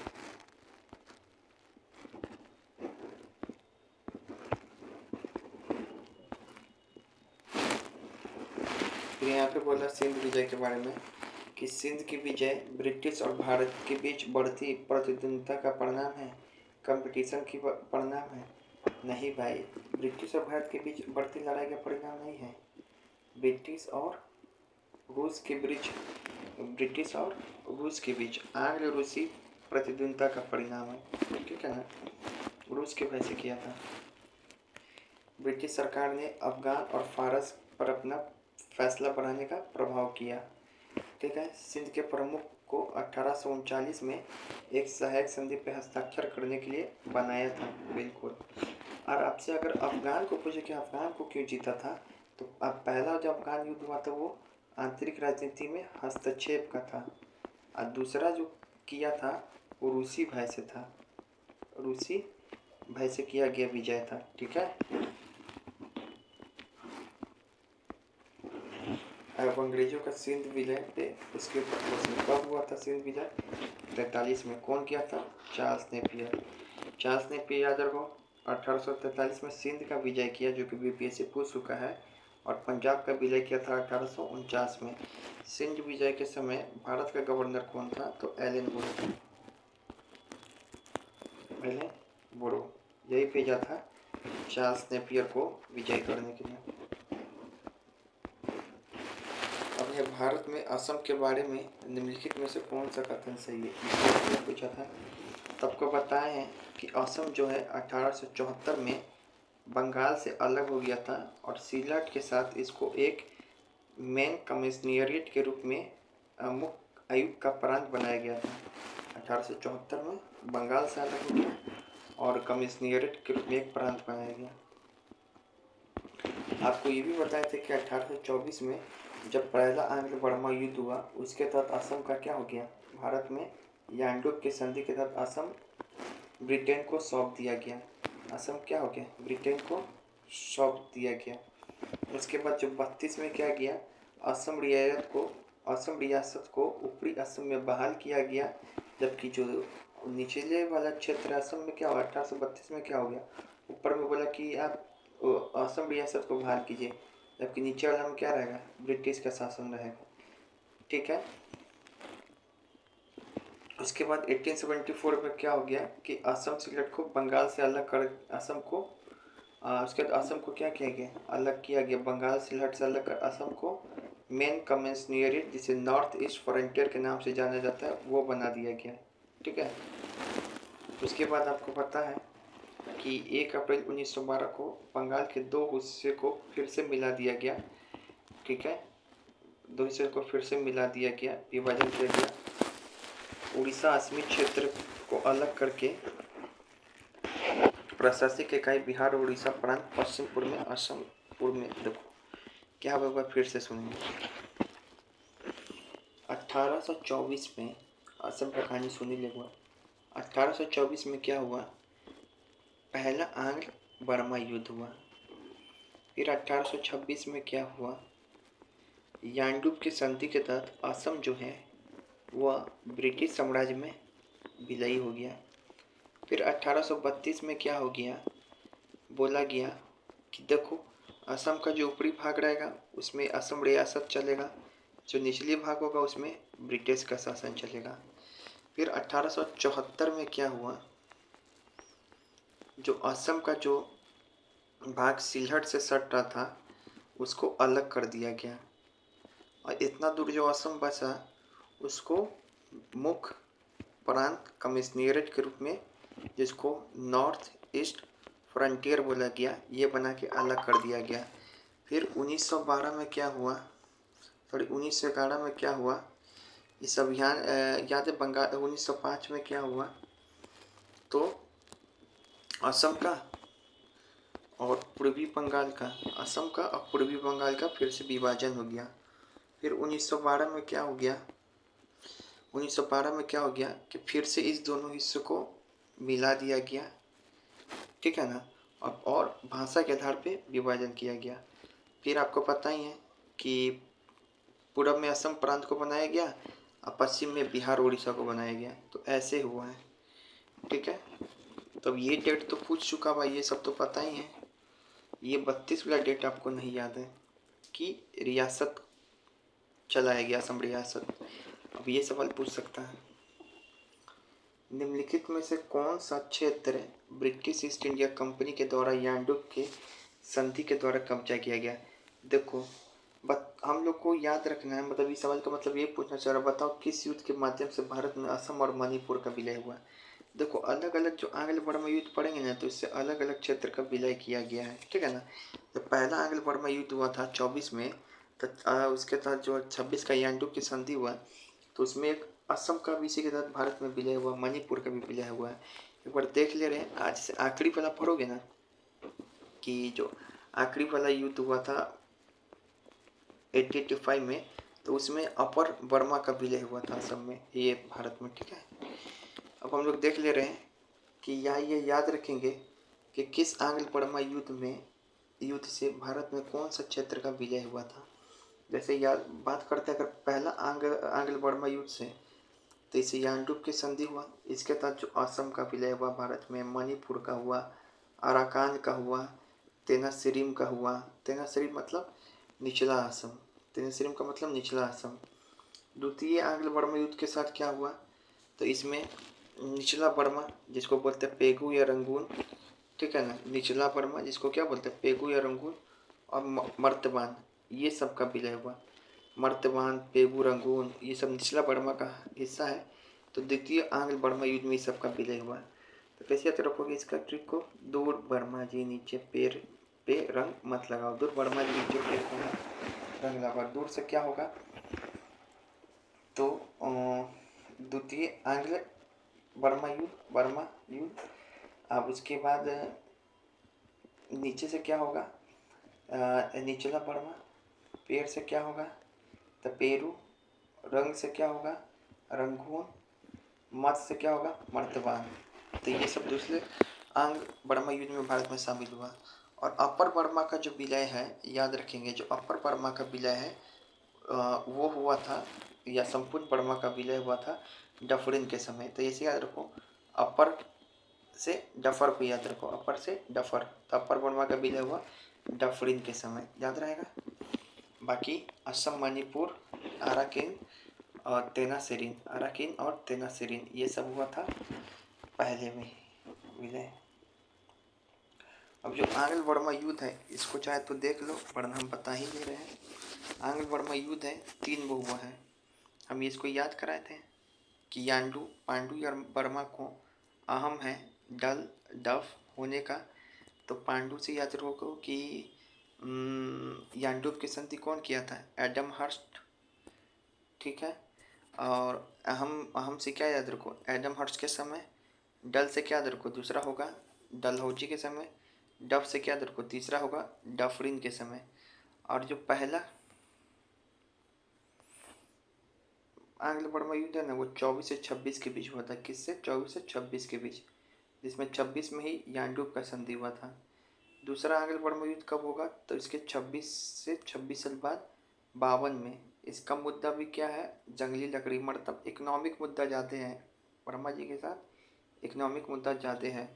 फिर यहाँ पे बोला सिंध विजय के बारे में कि सिंध की विजय ब्रिटिश और भारत के बीच बढ़ती प्रतिद्वंद्विता का परिणाम है, कंपटीशन की परिणाम है। नहीं भाई, ब्रिटिश और भारत के बीच बढ़ती लड़ाई का परिणाम नहीं है। ब्रिटिश और रूस के बीच आंग्ल रूसी प्रतिद्वंद्विता का परिणाम है। ठीक है ना? रूस के वजह से किया था। ब्रिटिश सरकार ने अफगान और फारस पर अपना फैसला बढ़ाने का प्रभाव किया। ठीक है। सिंध के प्रमुख को 1839 में एक सहायक संधि पर हस्ताक्षर करने के लिए बनाया था। बिल्कुल। और आपसे अगर अफगान को पूछे कि अफगान को क्यों जीता था, तो अब पहला जो अफगान युद्ध हुआ था वो आंतरिक राजनीति में हस्तक्षेप का था, और दूसरा जो किया था वो रूसी भय से था। रूसी भय से किया गया विजय था। ठीक है। अब अंग्रेजों का सिंध विजय पे इसके ऊपर प्रश्न, कब हुआ था सिंध विजय? 43 में। कौन किया था? Charles Napier. चार्ल्स नेपियर याद रखो, 1843 में सिंध का विजय किया, जो कि बीपीएससी पूछ चुका है। और पंजाब का विजय किया था 1849 में। सिंध विजय के समय भारत का गवर्नर कौन था? तो एलन बोरो। एलन बोरो यही भेजा था चार्ल्स नेपियर को विजय करने के लिए। अब यह भारत में असम के बारे में निम्नलिखित में से कौन सा कथन सही है? इसको पूछा था। सबको बताए हैं कि असम जो है 1874 में बंगाल से अलग हो गया था, और सिलहट के साथ इसको एक मेन कमिश्नरिएट के रूप में मुख्य आयुक्त का प्रांत बनाया गया था। 1874 में बंगाल से अलग हो गया और कमिश्नरिएट के रूप में एक प्रांत बनाया गया। आपको ये भी बताए थे कि 1824 में जब पहला आंग्ल बर्मा युद्ध हुआ, उसके तहत असम का क्या हो गया? भारत में यांडूब की संधि के तहत असम ब्रिटेन को सौंप दिया गया। असम क्या हो गया? ब्रिटेन को सौंप दिया गया। उसके बाद जो 32 में क्या किया? असम रियासत को ऊपरी असम में बहाल किया गया, जबकि जो निचले वाला क्षेत्र असम में क्या हुआ? 1832 में क्या हो गया? ऊपर में बोला कि आप असम रियासत को बहाल कीजिए, जबकि नीचे वाला में क्या रहेगा? ब्रिटिश का शासन रहेगा। ठीक है। उसके बाद 1874 में क्या हो गया कि असम सिलहट को बंगाल से अलग कर उसके बाद असम को क्या किया गया? अलग किया गया। बंगाल सिलहट से अलग कर असम को मेन कमिश्नरिएट, जिसे नॉर्थ ईस्ट फ्रंटियर के नाम से जाना जाता है, वो बना दिया गया। ठीक है। उसके बाद आपको पता है कि 1 अप्रैल 1912 को बंगाल के 2 हिस्से को फिर से मिला दिया गया। ठीक है। 2 हिस्से को फिर से मिला दिया गया, विभाजन किया गया। उड़ीसा असमी क्षेत्र को अलग करके प्रशासनिक इकाई बिहार और उड़ीसा प्रांत पश्चिम पूर्व में, असम पूर्व में। देखो क्या होगा, फिर से सुनिए। 1824 में असम का कहानी सुनी लेगा। 1824 में क्या हुआ? पहला आंग्ल बर्मा युद्ध हुआ। फिर 1826 में क्या हुआ? यांडूब की संधि के तहत असम जो है वह ब्रिटिश साम्राज्य में विलय हो गया। फिर 1832 में क्या हो गया? बोला गया कि देखो, असम का जो ऊपरी भाग रहेगा उसमें असम रियासत चलेगा, जो निचली भाग होगा उसमें ब्रिटिश का शासन चलेगा। फिर 1874 में क्या हुआ? जो असम का जो भाग सिलहट से सट रहा था उसको अलग कर दिया गया, और इतना दूर जो असम बचा उसको मुख्य प्रांत कमिश्नरेट के रूप में, जिसको नॉर्थ ईस्ट फ्रंटियर बोला गया, ये बना के अलग कर दिया गया। फिर 1912 में क्या हुआ? 1911 में क्या हुआ? इस अभियान याद है? बंगाल 1905 में क्या हुआ? तो असम का और पूर्वी बंगाल का, असम का और पूर्वी बंगाल का फिर से विभाजन हो गया। फिर 1912 में क्या हो गया, 1912 में क्या हो गया कि फिर से इस दोनों हिस्सों को मिला दिया गया, ठीक है ना। अब और भाषा के आधार पे विभाजन किया गया। फिर आपको पता ही है कि पूरब में असम प्रांत को बनाया गया और पश्चिम में बिहार उड़ीसा को बनाया गया, तो ऐसे हुआ है, ठीक है। तो अब ये डेट तो पूछ चुका भाई, ये सब तो पता ही है। ये 32 वाला डेट आपको नहीं याद है कि रियासत चलाया गया, असम रियासत। अब ये सवाल पूछ सकता है, निम्नलिखित में से कौन सा क्षेत्र ब्रिटिश ईस्ट इंडिया कंपनी के द्वारा यांडूब के संधि के द्वारा कब्जा किया गया। देखो हम लोग को याद रखना है, मतलब इस सवाल का मतलब ये पूछना चाह रहा, बताओ किस युद्ध के माध्यम से भारत में असम और मणिपुर का विलय हुआ। देखो अलग अलग जो आंग्ल बर्मा युद्ध पढ़ेंगे ना, तो इससे अलग अलग क्षेत्र का विलय किया गया है, ठीक है ना। जब पहला आंग्ल बर्मा युद्ध हुआ था 24 में, तो उसके तहत जो 26 का यांडूब की संधि हुआ, तो उसमें एक असम का भी इसी के तहत भारत में विलय हुआ, मणिपुर का भी विलय हुआ है। एक बार देख ले रहे हैं, आज से आखिरी वाला पढ़ोगे ना, कि जो आखिरी वाला युद्ध हुआ था 1885 में, तो उसमें अपर बर्मा का विलय हुआ था असम में, ये भारत में, ठीक है। अब हम लोग देख ले रहे हैं कि यहाँ ये याद रखेंगे कि किस आंग्ल बर्मा युद्ध से भारत में कौन सा क्षेत्र का विलय हुआ था। जैसे याद बात करते हैं अगर पहला आंग्ल बर्मा युद्ध से, तो इसे यांडूब की संधि हुआ, इसके तहत जो असम का विलय हुआ भारत में, मणिपुर का हुआ, अराकान का हुआ, तेनासिरीम का हुआ। तेनासिरीम मतलब निचला असम, तेनासिरीम का मतलब निचला असम। द्वितीय आंग्ल बर्मा युद्ध के साथ क्या हुआ, तो इसमें निचला बर्मा जिसको बोलते हैं पेगू या रंगून, ठीक है ना, निचला बर्मा जिसको क्या बोलते हैं पेगू या रंगून, और मर्तबान, ये सब का विलय हुआ। मर्तबान, पेगू, रंगून ये सब निचला बर्मा का हिस्सा है। तो द्वितीय आंग्ल बर्मा युद्ध में सब का विलय हुआ। तो कैसे याद रखोगे इसका ट्रिक को, दूर बर्मा जी नीचे पैर पे रंग मत लगाओ, दूर बर्मा जी नीचे पैर पे रंग लगाओ। दूर से क्या होगा, तो द्वितीय आंग्ल बर्मा युद्ध। अब उसके बाद नीचे से क्या होगा, निचला बर्मा, पेड़ से क्या होगा, तो पेरू, रंग से क्या होगा, रंगून, मत से क्या होगा, मर्तबान। तो ये सब दूसरे अंग बर्मा युद्ध में भारत में शामिल हुआ। और अपर बर्मा का जो विलय है, याद रखेंगे जो अपर बर्मा का विलय है वो हुआ था, या संपूर्ण बर्मा का विलय हुआ था डफरिन के समय। तो इसे याद रखो, अपर से डफर को याद रखो, अपर से डफर, तो अपर बर्मा का विलय हुआ डफरिन के समय, याद रहेगा। बाकी असम, मणिपुर, अराकिन और तेनासिरीन ये सब हुआ था पहले में विलय। अब जो आंग्ल बर्मा युद्ध है इसको चाहे तो देख लो, वरना हम बता ही ले रहे हैं। आंग्ल बर्मा युद्ध है 3 वो हुआ है, हम इसको याद कराए थे कि पांडु या बर्मा को अहम है डल डफ होने का। तो पांडु से याद रखो कि यांडूब की संधि कौन किया था, एडम हर्स्ट, ठीक है। और अहम से क्या याद रखो, एडम हर्स्ट के समय। डल से क्या याद रखो, दूसरा होगा डलहौजी के समय। डफ से क्या याद रखो, तीसरा होगा डफरिन के समय। और जो पहला आंग्ल बर्मा युद्ध है ना, वो 24 से 26 के बीच हुआ था। किससे, 24 से 26 के बीच, जिसमें 26 में ही यांडूब का संधि हुआ था। दूसरा आंग्ल बर्मा युद्ध कब होगा, तो इसके 26 से 26 साल बाद 52 में। इसका मुद्दा भी क्या है, जंगली लकड़ी, मतलब इकोनॉमिक मुद्दा ज़्यादा है वर्मा जी के साथ, इकोनॉमिक मुद्दा ज़्यादा है,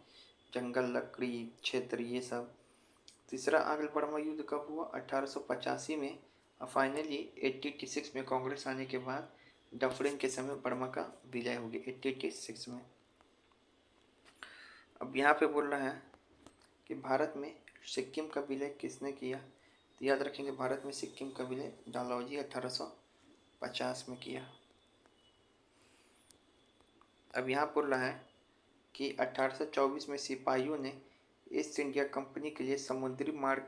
जंगल, लकड़ी, क्षेत्र, ये सब। तीसरा आंग्ल बर्मा युद्ध कब हुआ, 1885 में। और फाइनली 1886 में कांग्रेस आने के बाद डफरिन के समय बर्मा का विलय हो गया 1886 में। अब यहाँ पे बोल रहा है कि भारत में सिक्किम का विलय किसने किया, तो याद रखेंगे भारत में सिक्किम का विलय डलहौजी 1850 में किया। अब यहाँ बोल रहा है कि 1824 में सिपाहियों ने ईस्ट इंडिया कंपनी के लिए समुद्री मार्ग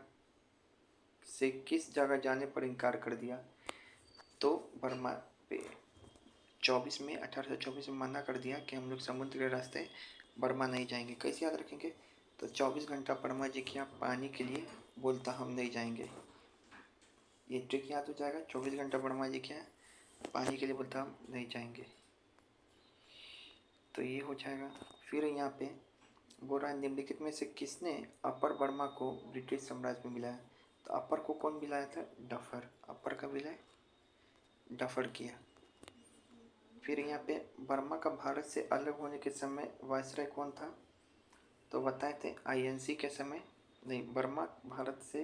से किस जगह जाने पर इनकार कर दिया, तो बर्मा पे 1824 में मना कर दिया कि हम लोग समुद्र के रास्ते बर्मा नहीं जाएंगे। कैसे याद रखेंगे, तो 24 घंटा बर्मा जी क्या पानी के लिए बोलता हम नहीं जाएंगे। ये ट्रिक याद हो जाएगा। 24 घंटा बर्मा जी क्या पानी के लिए बोलता हम नहीं जाएंगे, तो ये हो जाएगा। फिर यहाँ पे बोल रहा है निम्नलिखित में से किसने अपर बर्मा को ब्रिटिश साम्राज्य में मिलाया। तो अपर को कौन मिलाया था? डफर। अपर का विलय डफर किया। फिर यहाँ पे बर्मा का भारत से अलग होने के समय वायसराय कौन था? तो बताए थे आईएनसी के समय। नहीं, बर्मा भारत से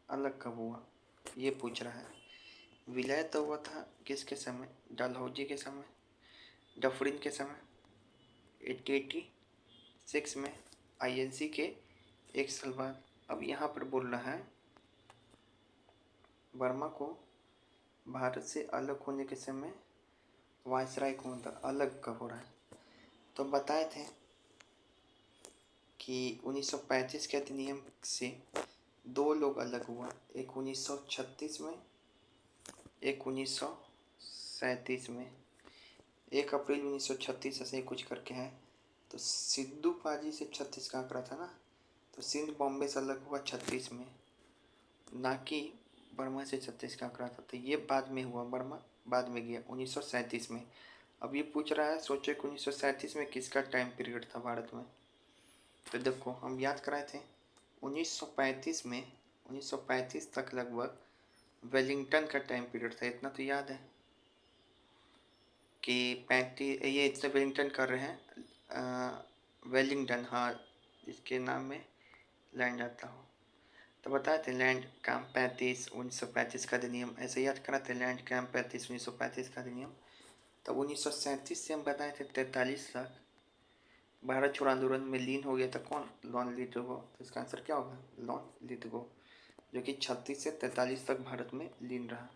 अलग कब हुआ ये पूछ रहा है। विलय तो हुआ था किसके समय? डलहौजी के समय, डफरिन के समय 1886 में, आईएनसी के एक साल बाद। अब यहाँ पर बोल रहा है बर्मा को भारत से अलग होने के समय वायसराय कौन था, अलग कब हो रहा है। तो बताए थे कि 1935 के अधिनियम से दो लोग अलग हुआ, एक 1936 में, एक 1937 में। 1 अप्रैल 1936 ऐसे ही कुछ करके है। तो सिद्धू पाजी से 36 का आंकड़ा था ना, तो सिंध बॉम्बे से अलग हुआ 36 में, ना कि बर्मा से 36 का आंकड़ा था। तो ये बाद में हुआ, बर्मा बाद में गया 1937 में। अब ये पूछ रहा है सोचो कि 1937 में किसका टाइम पीरियड था भारत में। तो देखो हम याद कराए थे 1935 में, 1935 तक लगभग वेलिंगटन का टाइम पीरियड था। इतना तो याद है कि 35 ये इतने वेलिंगटन कर रहे हैं, वेलिंगटन, हाँ, इसके नाम में लैंड आता हो। तो बताए थे लैंड कैंप 35 1935 का अधिनियम, ऐसे याद करा थे लैंड कैंप 35 1935 का अधिनियम। तब 1937 से हम बताए थे 43 लाख भारत छोड़ो आंदोलन में लीन हो गया था कौन? Lawn Lithgow. तो इसका आंसर क्या होगा? लॉन लिथगो, जो कि 36 से 43 तक भारत में लीन रहा।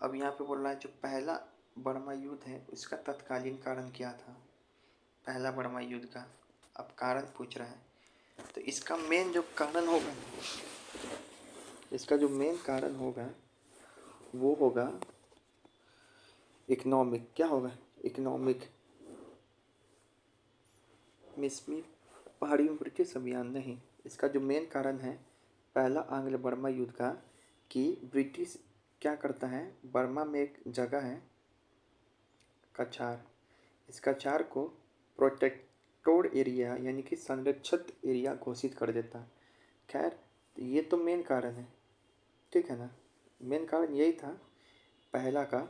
अब यहाँ पे बोल रहा है जो पहला बर्मा युद्ध है उसका तत्कालीन कारण क्या था? पहला बर्मा युद्ध का अब कारण पूछ रहा है। तो इसका मेन जो कारण होगा, इसका जो मेन कारण होगा वो होगा इकोनॉमिक। क्या होगा? इकोनॉमिक। मिसमी पहाड़ियों में ब्रिटिश अभियान नहीं, इसका जो मेन कारण है पहला आंग्ल बर्मा युद्ध का, कि ब्रिटिश क्या करता है, बर्मा में एक जगह है कछार, इस कछार को प्रोटेक्टोड एरिया यानी कि संरक्षित एरिया घोषित कर देता है। खैर ये तो मेन कारण है, ठीक है ना, मेन कारण यही था पहला का।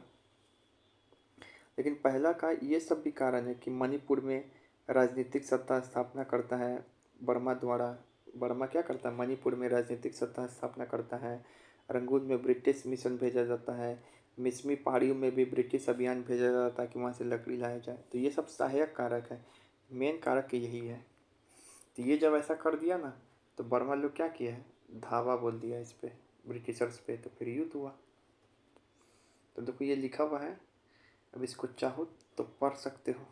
लेकिन पहला का ये सब भी कारण है कि मणिपुर में राजनीतिक सत्ता स्थापना करता है बर्मा द्वारा। बर्मा क्या करता है? मणिपुर में राजनीतिक सत्ता स्थापना करता है। रंगून में ब्रिटिश मिशन भेजा जाता है। मिसमी पहाड़ियों में भी ब्रिटिश अभियान भेजा जाता है कि वहाँ से लकड़ी लाया जाए। तो ये सब सहायक कारक है, मेन कारक यही है। तो ये जब ऐसा कर दिया ना, तो बर्मा लोग क्या किया है, धावा बोल दिया इस पे, ब्रिटिशर्स पे। तो फिर युद्ध हुआ। तो देखो ये लिखा हुआ है, अब इसको चाहो तो पढ़ सकते हो।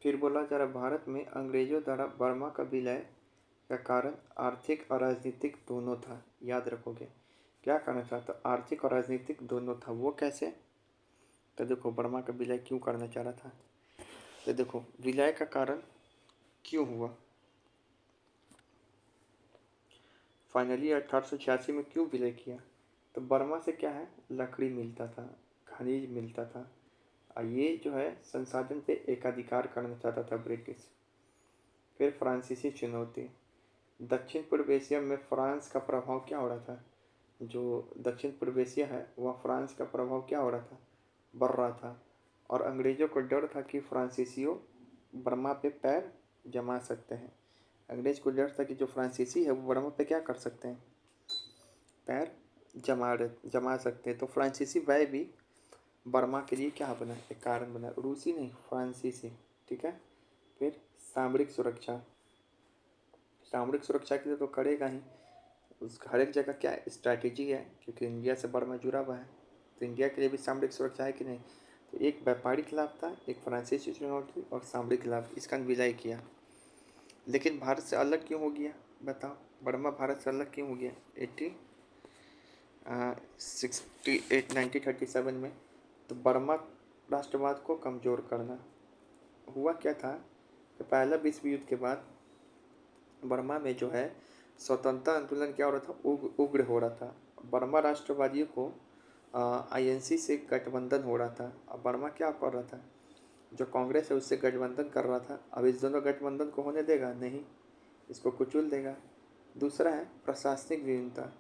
फिर बोला जा रहा भारत में अंग्रेजों द्वारा बर्मा का विलय का कारण आर्थिक और राजनीतिक दोनों था। याद रखोगे क्या कारण था? तो आर्थिक और राजनीतिक दोनों था। वो कैसे? तो देखो बर्मा का विलय क्यों करना चाह रहा था। तो देखो विलय का कारण क्यों हुआ, फाइनली 1886 में क्यों विलय किया। तो बर्मा से क्या है, लकड़ी मिलता था, खनिज मिलता था, और ये जो है संसाधन पे एकाधिकार करना चाहता था ब्रिटिश। फिर फ्रांसीसी चुनौती, दक्षिण पूर्व एशिया में फ्रांस का प्रभाव क्या हो रहा था, जो दक्षिण पूर्व एशिया है वह फ्रांस का प्रभाव क्या हो रहा था, बढ़ रहा था। और अंग्रेज़ों को डर था कि फ्रांसीसियों बर्मा पे पैर जमा सकते हैं। अंग्रेज को डर था कि जो फ्रांसीसी है वो बर्मा पे क्या कर सकते हैं, पैर जमा सकते हैं। तो फ्रांसीसी वह भी बर्मा के लिए क्या बना, एक कारण बना, रूसी नहीं फ्रांसीसी, ठीक है। फिर सामरिक सुरक्षा, सामरिक सुरक्षा के लिए तो करेगा ही, उस हर एक जगह क्या स्ट्रैटेजी है, क्योंकि इंडिया से बर्मा जुड़ा हुआ है, तो इंडिया के लिए भी सामरिक सुरक्षा है कि नहीं। तो एक व्यापारिक लाभ था, एक फ्रांसीसी चुनौती और सामरिक लाभ, इसका विलय किया। लेकिन भारत से अलग क्यों हो गया बताओ, बर्मा भारत से अलग क्यों हो गया? 68 1937 में। तो बर्मा राष्ट्रवाद को कमज़ोर करना। हुआ क्या था कि पहला विश्व युद्ध के बाद बर्मा में जो है स्वतंत्रता आंदोलन क्या हो रहा था, उग्र हो रहा था। बर्मा राष्ट्रवादियों को आईएनसी से गठबंधन हो रहा था। अब बर्मा क्या कर रहा था, जो कांग्रेस है उससे गठबंधन कर रहा था। अब इस दोनों गठबंधन को होने देगा नहीं, इसको कुचल देगा। दूसरा है प्रशासनिक विभिन्नता।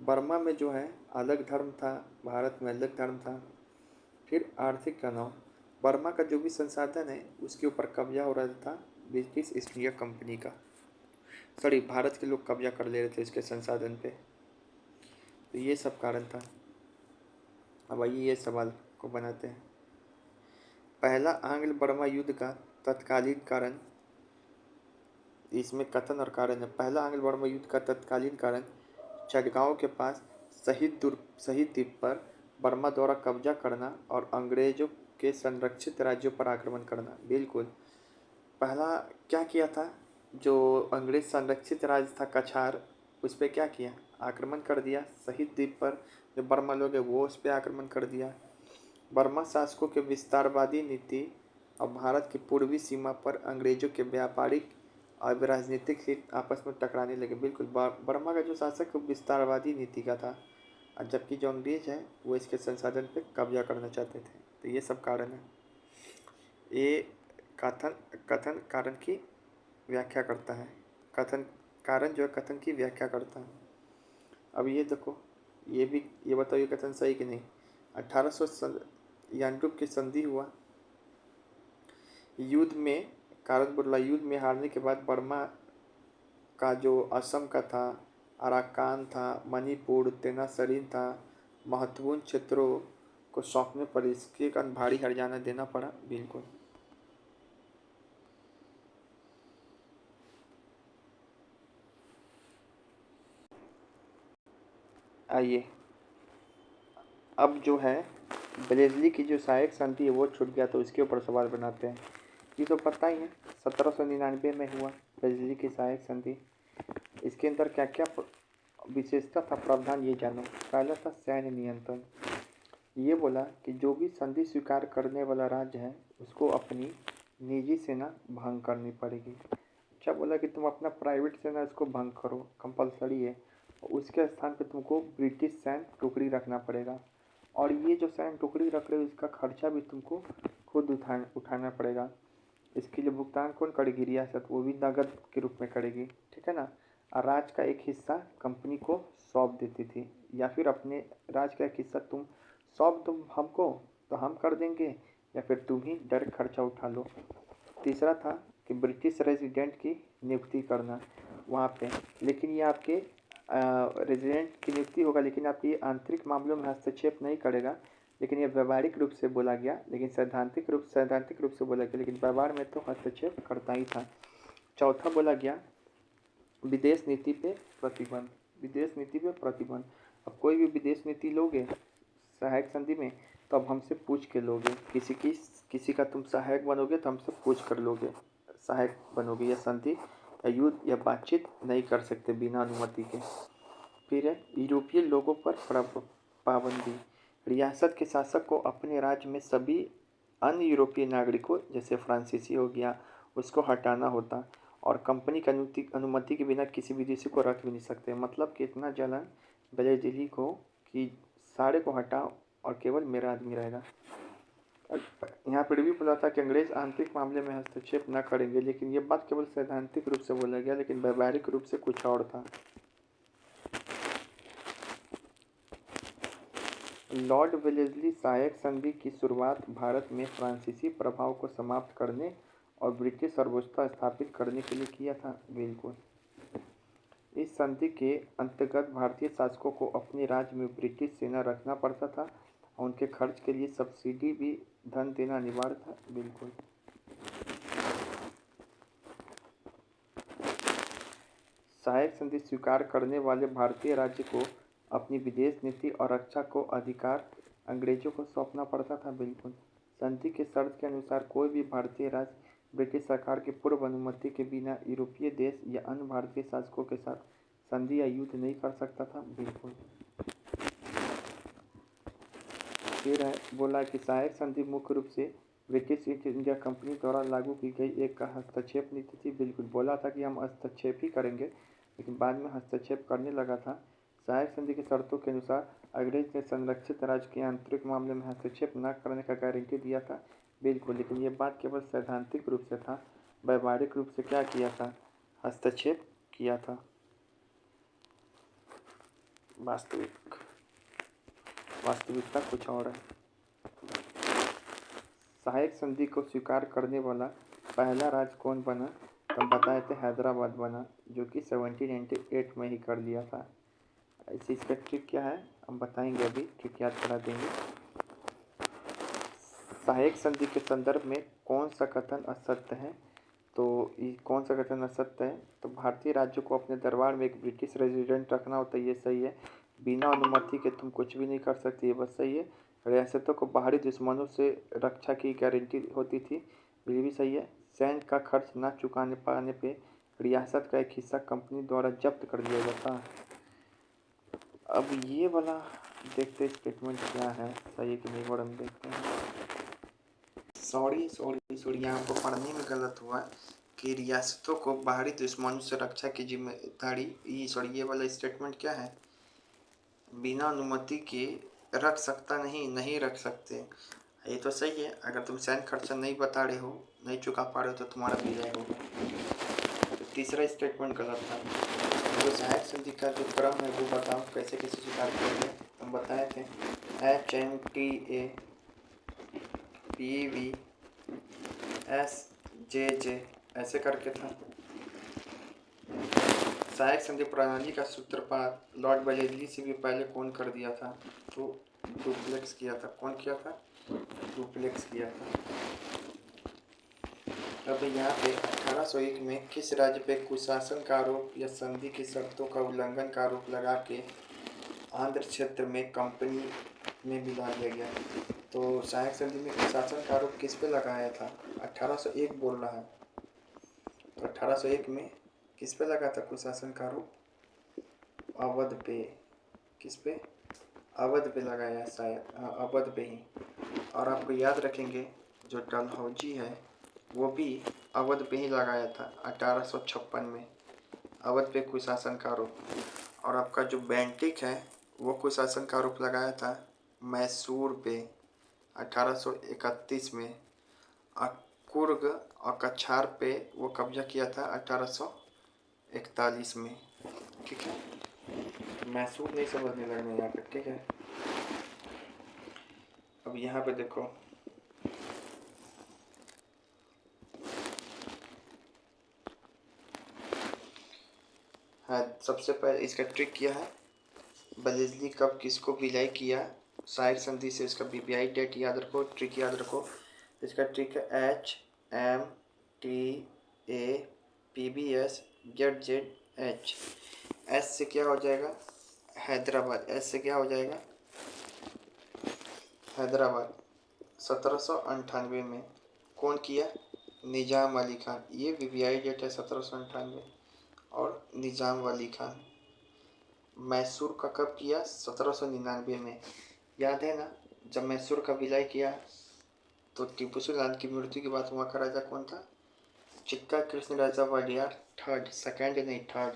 बर्मा में जो है अलग धर्म था, भारत में अलग धर्म था। फिर आर्थिक तनाव। बर्मा का जो भी संसाधन है उसके ऊपर कब्जा हो रहा था ब्रिटिश ईस्ट इंडिया कंपनी का। सॉरी, भारत के लोग कब्जा कर ले रहे थे इसके संसाधन पे। तो ये सब कारण था। अब आइए ये सवाल को बनाते हैं। पहला आंग्ल बर्मा युद्ध का तत्कालीन कारण। इसमें कथन और कारण है। पहला आंग्ल बर्मा युद्ध का तत्कालीन कारण चटगांव के पास शहीद द्वीप पर बर्मा द्वारा कब्जा करना और अंग्रेजों के संरक्षित राज्यों पर आक्रमण करना। बिल्कुल, पहला क्या किया था, जो अंग्रेज संरक्षित राज्य था कछार, उस पर क्या किया, आक्रमण कर दिया। शहीद द्वीप पर जो बर्मा लोग हैं वो उस पर आक्रमण कर दिया। बर्मा शासकों के विस्तारवादी नीति और भारत की पूर्वी सीमा पर अंग्रेजों के व्यापारिक और राजनीतिक हित आपस में टकराने लगे। बिल्कुल, बर्मा का जो शासक विस्तारवादी नीति का था, और जबकि जो अंग्रेज है वो इसके संसाधन पे कब्जा करना चाहते थे। तो ये सब कारण है। ये कथन कथन कारण की व्याख्या करता है। कथन कारण जो है कथन की व्याख्या करता है। अब ये देखो, ये बताओ ये कथन सही कि नहीं। 1800 यानडुप की संधि हुआ। युद्ध में कारण बोला, युद्ध में हारने के बाद बर्मा का जो असम का था, अराकान था, मणिपुर, तेनासरीन था, महत्वपूर्ण क्षेत्रों को सौंपने पर इसके कारण भारी हर्जाना देना पड़ा। बिल्कुल। आइए अब जो है ब्लेजली की जो सहायक संधि है वो छूट गया, तो इसके ऊपर सवाल बनाते हैं। ये तो पता ही है, 1799 में हुआ ब्लेजली की सहायक संधि। इसके अंदर क्या क्या विशेषता था, प्रावधान ये जानो। पहला था सैन्य नियंत्रण। ये बोला कि जो भी संधि स्वीकार करने वाला राज्य है उसको अपनी निजी सेना भंग करनी पड़ेगी। अच्छा, बोला कि तुम अपना प्राइवेट सेना इसको भंग करो, कंपलसरी है। उसके स्थान पे तुमको ब्रिटिश सैन्य टुकड़ी रखना पड़ेगा, और ये जो सैन्य टुकड़ी रख रहे हो इसका खर्चा भी तुमको खुद उठाना पड़ेगा। इसके लिए भुगतान कौन करेगी, रियासत, वो भी नगद के रूप में करेगी, ठीक है ना। और राज्य का एक हिस्सा कंपनी को सौंप देती थी, या फिर अपने राज्य का एक हिस्सा तुम सौंप दो हमको तो हम कर देंगे, या फिर तुम ही डायरेक्ट खर्चा उठा लो। तीसरा था कि ब्रिटिश रेजिडेंट की नियुक्ति करना वहाँ पे, लेकिन ये आपके रेजिडेंट की नियुक्ति होगा, लेकिन आपके आंतरिक मामलों में हस्तक्षेप नहीं करेगा। लेकिन ये व्यवहारिक रूप से बोला गया, लेकिन सैद्धांतिक रूप से बोला गया, लेकिन व्यवहार में तो हस्तक्षेप करता ही था। चौथा बोला गया विदेश नीति पे प्रतिबंध। विदेश नीति पे प्रतिबंध। अब कोई भी विदेश नीति लोगे सहायक संधि में तो अब हमसे पूछ के लोगे। किसी का तुम सहायक बनोगे तो हमसे पूछ कर लोगे, सहायक बनोगे। या संधि या युद्ध या बातचीत नहीं कर सकते बिना अनुमति के। फिर है यूरोपीय लोगों पर पाबंदी। रियासत के शासक को अपने राज्य में सभी अन्य यूरोपीय नागरिकों, जैसे फ्रांसीसी हो गया, उसको हटाना होता, और कंपनी की अनुमति के बिना किसी विदेशी को रख भी नहीं सकते। मतलब कि इतना जलन ब्लेजली को कि सारे को हटाओ और केवल मेरा आदमी रहेगा। यहाँ पर भी बोला था कि अंग्रेज आंतरिक मामले में हस्तक्षेप न करेंगे, लेकिन ये बात केवल सैद्धांतिक रूप से बोला गया, लेकिन व्यावहारिक रूप से कुछ और था। लॉर्ड वेलेस्ली सहायक संधि की शुरुआत भारत में फ्रांसीसी प्रभाव को समाप्त करने और ब्रिटिश सर्वोच्चता स्थापित करने के लिए किया था। बिल्कुल। इस संधि के अंतर्गत भारतीय शासकों को अपने राज्य में ब्रिटिश सेना रखना पड़ता था, और उनके खर्च के लिए सब्सिडी भी धन देना अनिवार्य था। बिल्कुल। सहायक संधि स्वीकार करने वाले भारतीय राज्य को अपनी विदेश नीति और रक्षा को अधिकार अंग्रेजों को सौंपना पड़ता था। बिल्कुल। संधि के शर्त के अनुसार कोई भी भारतीय राज्य ब्रिटिश सरकार की पूर्व अनुमति के बिना यूरोपीय देश या अन्य भारतीय शासकों के साथ संधि या युद्ध नहीं कर सकता था। बिल्कुल। फिर है बोला कि सहायक संधि मुख्य रूप से ब्रिटिश ईस्ट इंडिया कंपनी द्वारा लागू की गई एक हस्तक्षेप नीति थी। बिल्कुल बोला था कि हम हस्तक्षेप ही करेंगे, लेकिन बाद में हस्तक्षेप करने लगा था। सहायक संधि की शर्तों के अनुसार अंग्रेज ने संरक्षित राज्य के आंतरिक मामले में हस्तक्षेप न करने का गारंटी दिया था। बिल्कुल, लेकिन ये बात केवल सैद्धांतिक रूप से था, व्यावहारिक रूप से क्या किया था? हस्तक्षेप किया था। वास्तविकता कुछ और है। सहायक संधि को स्वीकार करने वाला पहला राज्य कौन बना? तो हम बताए थे हैदराबाद बना, जो कि 1798 में ही कर लिया था। ऐसे इसका ट्रिक क्या है हम बताएंगे, अभी ट्रिक याद करा देंगे। सहायक संधि के संदर्भ में कौन सा कथन असत्य है? तो कौन सा कथन असत्य है? तो भारतीय राज्यों को अपने दरबार में एक ब्रिटिश रेजिडेंट रखना होता है, ये सही है। बिना अनुमति के तुम कुछ भी नहीं कर सकती, ये बस सही है। रियासतों को बाहरी दुश्मनों से रक्षा की गारंटी होती थी, ये भी सही है। सैन्य का खर्च न चुकाने पाने पे रियासत का एक हिस्सा कंपनी द्वारा जब्त कर लिया जाता। अब ये वाला देखते स्टेटमेंट क्या है, सही है कि नहीं, बड़ा हम देखते हैं। सॉरी यहाँ पर पढ़ने में गलत हुआ कि रियासतों को बाहरी दुश्मनों से रक्षा की जिम्मेदारी, ये वाला स्टेटमेंट क्या है? बिना अनुमति के रख सकता नहीं रख सकते, ये तो सही है। अगर तुम सैन्य खर्चा नहीं बता रहे हो, नहीं चुका पा रहे हो, तो तुम्हारा विजय होगा। तो तीसरा स्टेटमेंट गलत था। जो सहायक संधि का जो क्रम है वो बताओ, कैसे कैसे स्वीकार करेंगे। हम बताए थे HMTA PV SJJ ऐसे करके था। सहायक संधि प्रणाली का सूत्रपात लॉर्ड वेलेस्ली से भी पहले कौन कर दिया था? तो डुप्लेक्स किया था। कौन किया था? डुप्लेक्स किया था। अब यहाँ पे 1801 में किस राज्य पे कुशासन का आरोप या संधि की शर्तों का उल्लंघन का आरोप लगा के आंध्र क्षेत्र में कंपनी में मिला दिया गया? तो सहायक संधि में कुशासन का आरोप किस पे लगाया था? 1801 बोल रहा है। तो 1801 में किस पे लगा था कुशासन का आरोप? अवध पे। किस पे? अवध पे लगाया शायद, हाँ अवध पे ही। और आपको याद रखेंगे जो डलहौजी है वो भी अवध पे ही लगाया था 1856 में, अवध पे कुशासन का आरोप। और आपका जो बेंटिक है वो कुशासन का आरोप लगाया था मैसूर पे 1831 में। और कुर्ग और कछार पे वो कब्जा किया था 1841 में। ठीक है, मैसूर नहीं समझने लगना यहाँ पे, ठीक है। अब यहाँ पे देखो, हाँ सबसे पहले इसका ट्रिक किया है, वेलेस्ली कब किसको विलय किया सहायक संधि से, इसका BBI डेट याद रखो, ट्रिक याद रखो। इसका ट्रिक है HMTAPBSZZH। एस से क्या हो जाएगा? हैदराबाद। एस से क्या हो जाएगा? हैदराबाद। 1798 में कौन किया? निजाम अली खान। ये BBI डेट है 1798 और निजाम अली खान। मैसूर का कब किया? 1799 में। याद है ना, जब मैसूर का विलय किया तो टीपू सुल्तान की मृत्यु के बाद वहाँ का राजा कौन था? चिक्का कृष्ण राजा वडियार थर्ड, सेकंड नहीं थर्ड।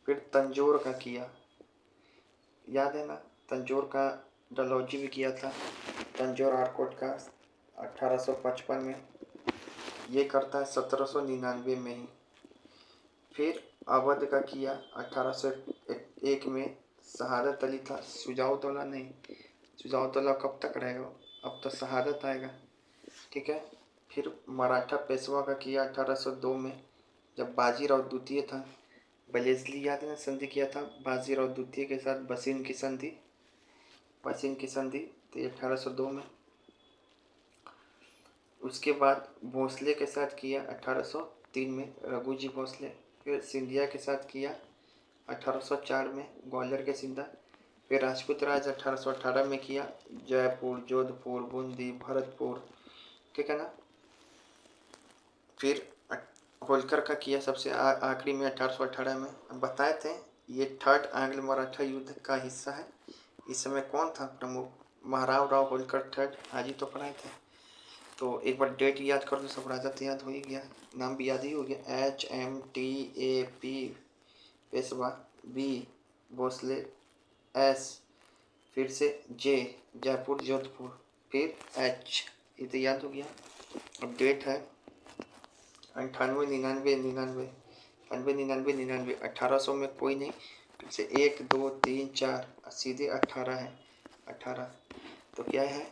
फिर तंजौर का किया, याद है ना, तंजौर का डलहौजी भी किया था, तंजौर आरकोट का 1855 में। ये करता है 1799 में ही। फिर अवध का किया 1801 में, शहादत अली था, सुजाउद्दौला नहीं। सुजाउद्दौला कब तक रहेगा? अब तो शहादत आएगा, ठीक है। फिर मराठा पेशवा का किया 1802 में, जब बाजीराव द्वितीय था। वेलेस्ली याद है ना, संधि किया था बाजीराव द्वितीय के साथ, बसीन की संधि। तो 1802 में। उसके बाद भोसले के साथ किया 1803 में, रघुजी भोसले। फिर सिंधिया के साथ किया 1804 में, ग्वालियर के सिंधा। फिर राजपूत राज 1818 में किया, जयपुर, जोधपुर, बूंदी, भरतपुर, ठीक है ना। फिर होलकर का किया सबसे आखिरी में 1818 में। हम बताए थे ये थर्ड आंग्ल मराठा युद्ध का हिस्सा है। इस समय कौन था प्रमुख? महाराव राव होलकर थर्ड, आज ही तो पढ़ाए थे। तो एक बार डेट याद कर लो, सब राजा तो याद हो ही गया, नाम भी याद ही हो गया। HMTAP Peshwa, B Bhosle, S फिर से J जयपुर जोधपुर, फिर H, ये तो याद हो गया। अब डेट है 98 99 99 98 99 99, 1800 में कोई नहीं, फिर से 1 2 3 4 सीधे 18 है, 18। तो क्या है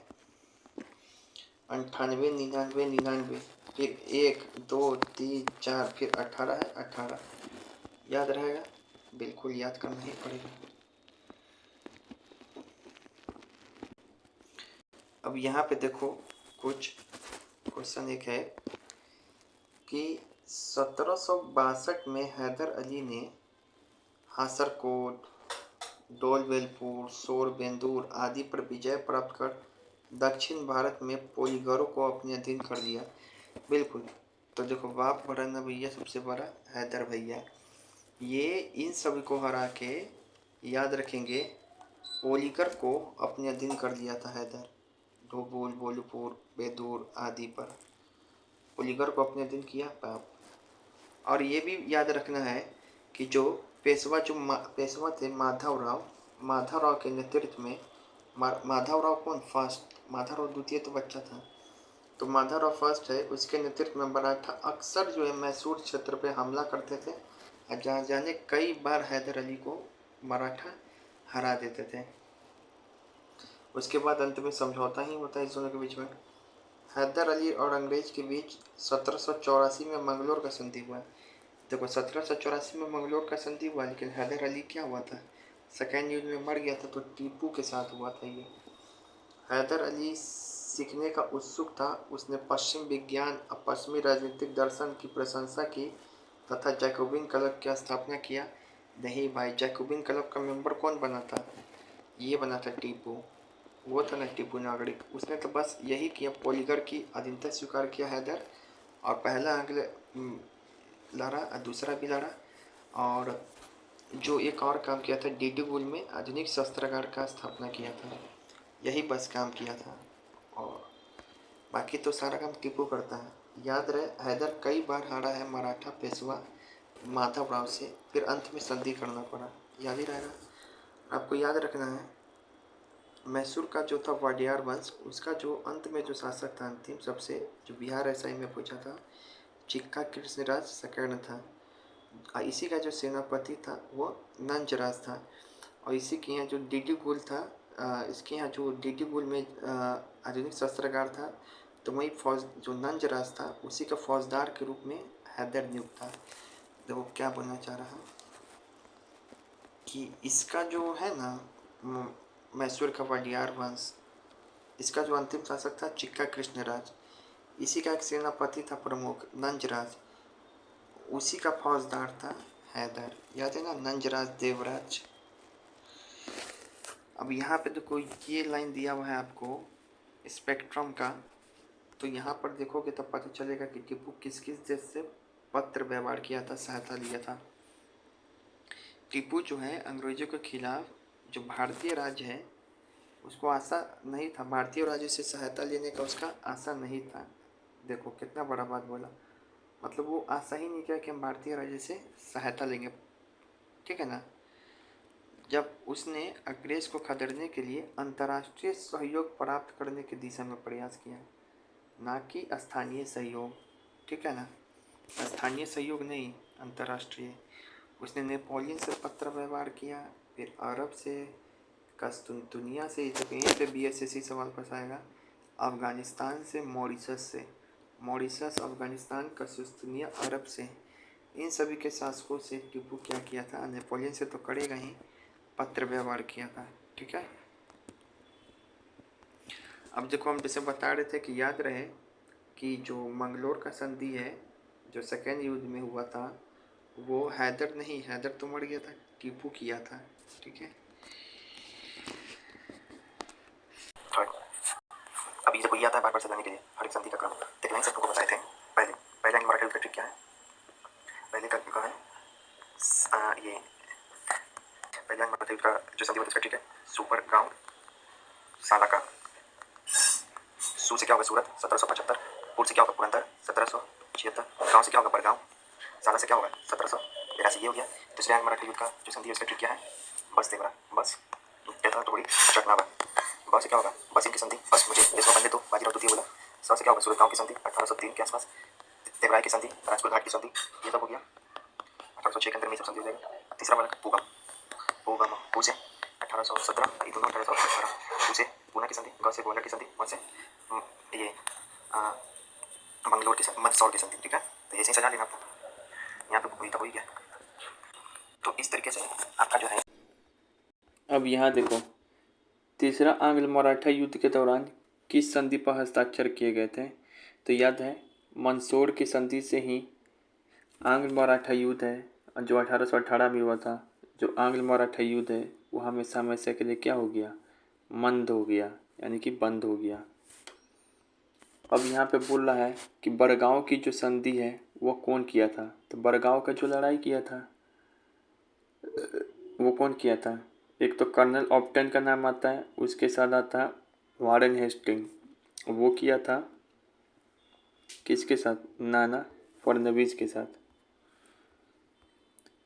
98 99 99, फिर 1 2 3 4, फिर 18 है, 18 याद रहेगा, बिल्कुल याद करना ही पड़ेगा। अब यहाँ पे देखो कुछ क्वेश्चन एक है कि 1762 में हैदर अली ने हासरकोट, डोलवेलपुर, सोरबेंदुर आदि पर विजय प्राप्त कर दक्षिण भारत में पोलीगरों को अपने अधीन कर दिया। बिल्कुल। तो देखो बाप बड़ा ना भैया, सबसे बड़ा हैदर भैया, ये इन सभी को हरा के याद रखेंगे पोलीगर को अपने अधीन कर दिया था हैदर, डोबुल, बोलपुर, बेदूर आदि पर पोलीगर को अपने अधीन किया बाप। और ये भी याद रखना है कि जो पेशवा पेशवा थे माधव राव के नेतृत्व में, माधव राव कौन फर्स्ट, माधव राव द्वितीय तो बच्चा था, तो माधव राव फर्स्ट है, उसके नेतृत्व में मराठा अक्सर जो है मैसूर क्षेत्र पे हमला करते थे और जहाँ जाने कई बार हैदर अली को मराठा हरा देते थे। उसके बाद अंत में समझौता ही होता है इस दोनों के बीच में। हैदर अली और अंग्रेज के बीच 1784 में मंगलोर का संधि हुआ। देखो 1784 में मंगलोर का संधि हुआ, लेकिन हैदर अली क्या हुआ था, सेकेंड युद्ध में मर गया था, तो टीपू के साथ हुआ था ये। हैदर अली सीखने का उत्सुक था, उसने पश्चिम विज्ञान और पश्चिमी राजनीतिक दर्शन की प्रशंसा की तथा जैकोबिन क्लब की स्थापना किया। नहीं भाई, जैकोबिन क्लब का मेंबर कौन बना था, ये बना था टीपू, वो था ना टीपू नागरिक, उसने तो बस यही किया, पोलीगर की अधीनता स्वीकार किया हैदर, और पहला अगले लड़ा और दूसरा भी लड़ा, और जो एक और काम किया था डिडीगुल में आधुनिक शस्त्रागार का स्थापना किया था, यही बस काम किया था, और बाकी तो सारा काम टीपू करता है। याद रहे हैदर कई बार हारा है मराठा पेशवा माधव राव से, फिर अंत में संधि करना पड़ा, याद ही रहेगा। आपको याद रखना है मैसूर का जो था वाडियार वंश, उसका जो अंत में जो शासक था अंतिम सबसे, जो बिहार ऐसा ही में पूछा था, चिक्का कृष्णराज सेकंड था, और इसी का जो सेनापति था वो नंजराज था, और इसी के यहाँ जो डिडीगुल था, इसके यहाँ जो डिडीगुल में आधुनिक शस्त्रागार था, तो वही फौज जो नंजराज था उसी का फौजदार के रूप में हैदर नियुक्त था। देखो क्या बोलना चाह रहा है कि इसका जो है ना मैसूर का वाडियार वंश, इसका जो अंतिम शासक था चिक्का कृष्णराज, इसी का एक सेनापति था प्रमुख नंजराज, उसी का फौजदार था हैदर, याद है ना, नंजराज देवराज। अब यहाँ पे देखो ये लाइन दिया हुआ है आपको स्पेक्ट्रम का, तो यहाँ पर देखोगे तब पता चलेगा कि टीपू किस किस देश से पत्र व्यवहार किया था, सहायता लिया था। टीपू जो है अंग्रेजों के खिलाफ जो भारतीय राज्य है उसको आशा नहीं था, भारतीय राज्य से सहायता लेने का उसका आशा नहीं था। देखो कितना बड़ा बात बोला, मतलब वो आशा ही नहीं किया कि हम भारतीय राज्य से सहायता लेंगे, ठीक है ना। जब उसने अंग्रेज को खदेड़ने के लिए अंतर्राष्ट्रीय सहयोग प्राप्त करने की दिशा में प्रयास किया, ना कि स्थानीय सहयोग, ठीक है ना, स्थानीय सहयोग नहीं, अंतर्राष्ट्रीय। उसने नेपोलियन से पत्र व्यवहार किया, फिर अरब से, कस्तुनतुनिया से, जब यहीं पे BSSC सवाल फंसाएगा, अफ़गानिस्तान से, मॉरिशस अफ़गानिस्तान, कस्तुनतुनिया अरब से, इन सभी के शासकों से टीपू क्या किया था, नेपोलियन से तो करेगा ही, पत्र व्यवहार किया था, ठीक है। अब देखो हम जैसे बता रहे थे कि याद रहे कि जो मंगलोर का संधि है जो सेकेंड युद्ध में हुआ था, वो हैदर नहीं, हैदर तो मर गया था, टीपू किया था, ठीक है। अब ये कोई आता है बार बार सजाने के लिए हर एक संधि का क्रम, तो लाइन सबको बताए थे पहले। पहला मराठा युद्ध का ट्रिक क्या है, पहले का है ये पहला मराठा युद्ध का जो संधि हुआ उसका ट्रिक है सुपर ग्राउंड साला का। सू से क्या होगा सूरत 1775, पुर से क्या होगा पुरंदर 1776, गांव से क्या होगा बड़गांव, साला से क्या होगा 1782। ये हो गया। दूसरे अंग मराठी युद्ध का जो संधि है उसका ट्रिक क्या है, बस देवरा, बस देता टुकड़ी चटनावा। ब से क्या होगा बसिन की संधि, बस मुझे देश में बनने दो, बाजीराव द्वितीय बोला। स से क्या होगा सूरत गांव की संधि 1803 के आसपास, देवराय की संधि, राजपुर घाट की संधि, ये सब हो गया 1806 के अंदर में सब संधि हो जाएगा। तीसरा वाला पूगम, पूगम पू से 1817, ये दोनों 1818, पू से पूना की संधि, ग से गोंडा की संधि, म से ये मंगलोर की संधि, मंदसौर की संधि। ठीक है, तो ऐसे ही सजा लेना आपको, यहाँ पे पूरी तक हो ही गया। तो इस तरीके से आपका जो है। अब यहाँ देखो, तीसरा आंग्ल मराठा युद्ध के दौरान किस संधि पर हस्ताक्षर किए गए थे, तो याद है मंदसौर की संधि से ही आंग्ल मराठा युद्ध है जो 1818 में हुआ था। जो आंग्ल मराठा युद्ध है वो हमेशा हमेशा के लिए क्या हो गया, मंद हो गया, यानी कि बंद हो गया। अब यहाँ पे बोल रहा है कि बड़गांव की जो संधि है वो कौन किया था, तो बड़गांव का जो लड़ाई किया था वो कौन किया था, एक तो कर्नल ऑप्टन का नाम आता है, उसके साथ आता है वारेन हेस्टिंग, वो किया था किसके साथ, नाना फडणवीस के साथ।